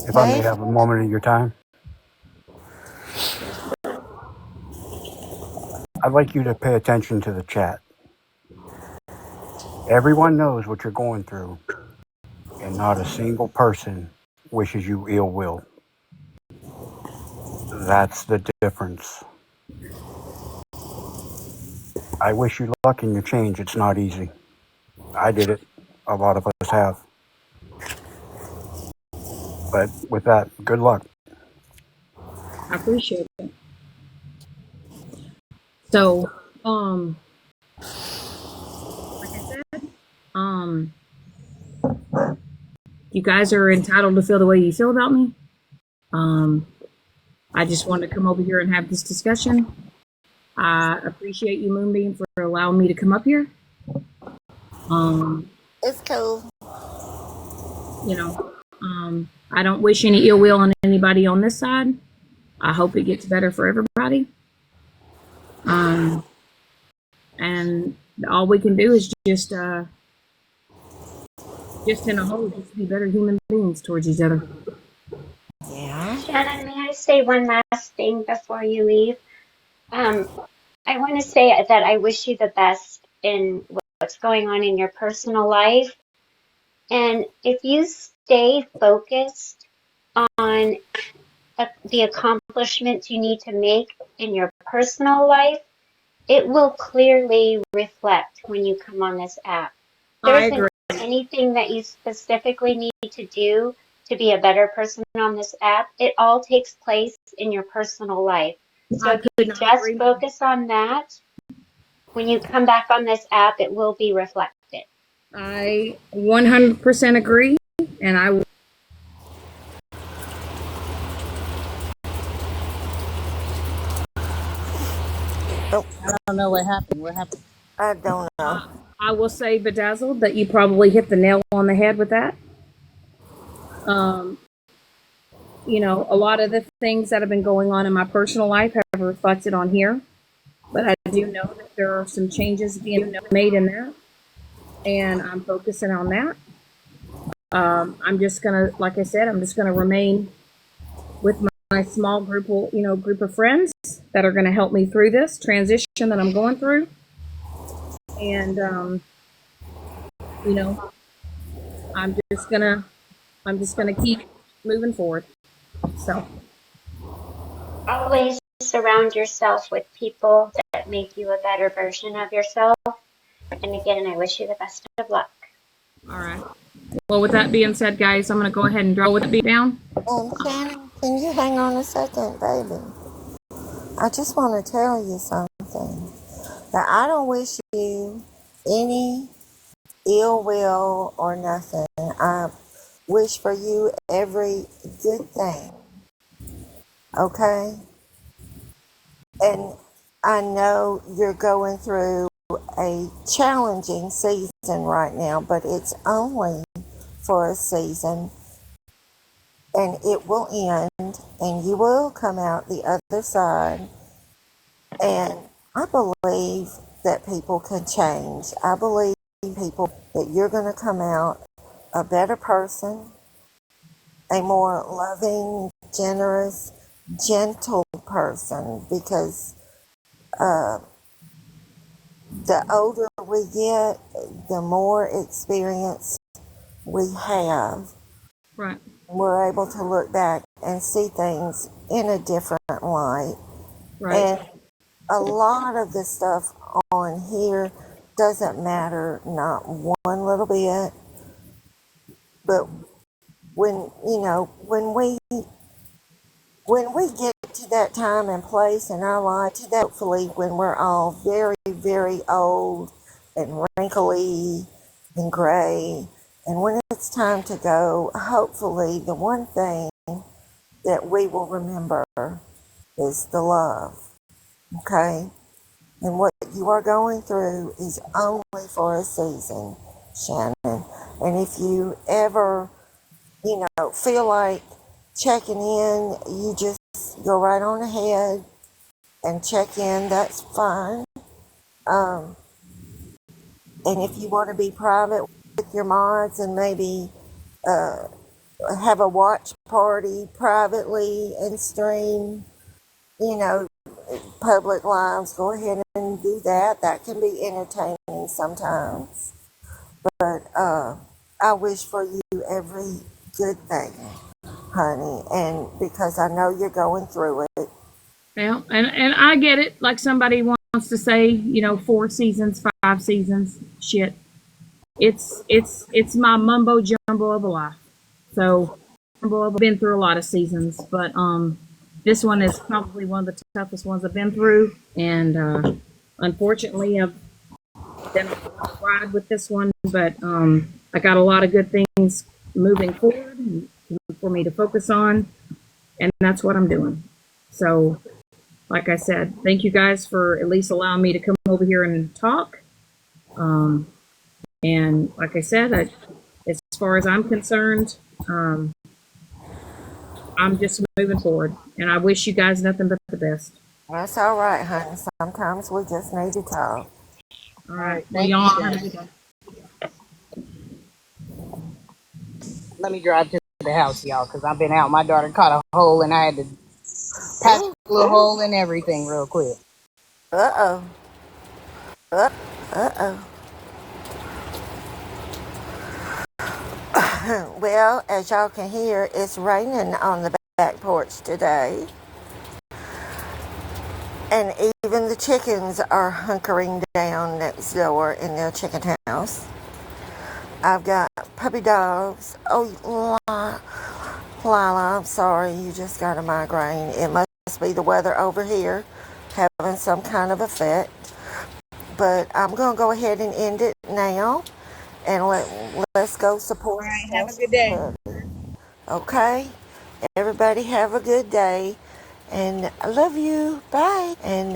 if I may Hey, have a moment of your time, I'd like you to pay attention to the chat. Everyone knows what you're going through, and not a single person wishes you ill will. That's the difference. I wish you luck in your change. It's not easy. I did it. A lot of us have. But with that, good luck. I appreciate it. So, like I said, you guys are entitled to feel the way you feel about me. I just wanted to come over here and have this discussion. I appreciate you, Moonbeam, for allowing me to come up here. it's cool. I don't wish any ill will on anybody on this side. I hope it gets better for everybody. And all we can do is just in a whole, just be better human beings towards each other. Yeah. Shannon, may I say one last thing before you leave? I want to say that I wish you the best in what's going on in your personal life. And if you stay focused on the accomplishments you need to make in your personal life, it will clearly reflect when you come on this app. There I isn't agree. anything that you specifically need to do to be a better person on this app. It all takes place in your personal life. So I if could you not just agree more. focus on that, when you come back on this app, it will be reflected. I 100% agree, and I will. Oh, I don't know what happened. What happened? I don't know. I will say, Bedazzled, that you probably hit the nail on the head with that. a lot of the things that have been going on in my personal life have reflected on here, but I do know that there are some changes being made in that, and I'm focusing on that. I'm just gonna, like I said, I'm just gonna remain with my small group of friends that are gonna help me through this transition that I'm going through, and you know, I'm just gonna keep moving forward. So, Always surround yourself with people that make you a better version of yourself. And again, I wish you the best of luck. all right. Well, with that being said, guys, I'm gonna go ahead and draw it down. Shannon, can you hang on a second, baby? I just want to tell you something. That I don't wish you any ill will or nothing. I wish for you every good thing. Okay? And I know you're going through a challenging season right now, but it's only for a season and it will end and you will come out the other side. And I believe that people can change. I believe people that you're going to come out a better person, a more loving, generous, gentle person because the older we get, the more experience we have. Right. We're able to look back and see things in a different light. Right. And a lot of the stuff on here doesn't matter, not one little bit. But when we get to that time and place in our life, to that hopefully when we're all very, very old and wrinkly and gray, and when it's time to go, hopefully the one thing that we will remember is the love, okay? And what you are going through is only for a season, Shannon. And if you ever, feel like checking in, you just go right on ahead and check in. That's fine. Um, and if you want to be private with your mods and maybe have a watch party privately and stream, you know, public lives, go ahead and do that. That can be entertaining sometimes. But I wish for you every good thing, honey. And because I know you're going through it. Yeah, and I get it. Like somebody wants to say, 4 seasons, 5 seasons. Shit, it's my mumbo jumbo of a life. So I've been through a lot of seasons, but this one is probably one of the toughest ones I've been through, and unfortunately, I've been on a rough ride with this one. But I got a lot of good things moving forward for me to focus on, and that's what I'm doing. So, like I said, thank you guys for at least allowing me to come over here and talk. And like I said, as far as I'm concerned, I'm just moving forward. And I wish you guys nothing but the best. That's all right, honey. Sometimes we just need to talk. All right. Well, Thank you, y'all have a Shannon. good day. Let me drive to the house, y'all, because I've been out. My daughter caught a hole, and I had to patch a little hole and everything real quick. Uh-oh. Uh-oh. Well, as y'all can hear, it's raining on the back porch today. And even the chickens are hunkering down next door in their chicken house. I've got puppy dogs. Oh, Lila, I'm sorry, you just got a migraine. It must be the weather over here having some kind of effect. But I'm going to go ahead and end it now. And let's go support. All right, have a good day. Okay? Everybody have a good day. And I love you. Bye. And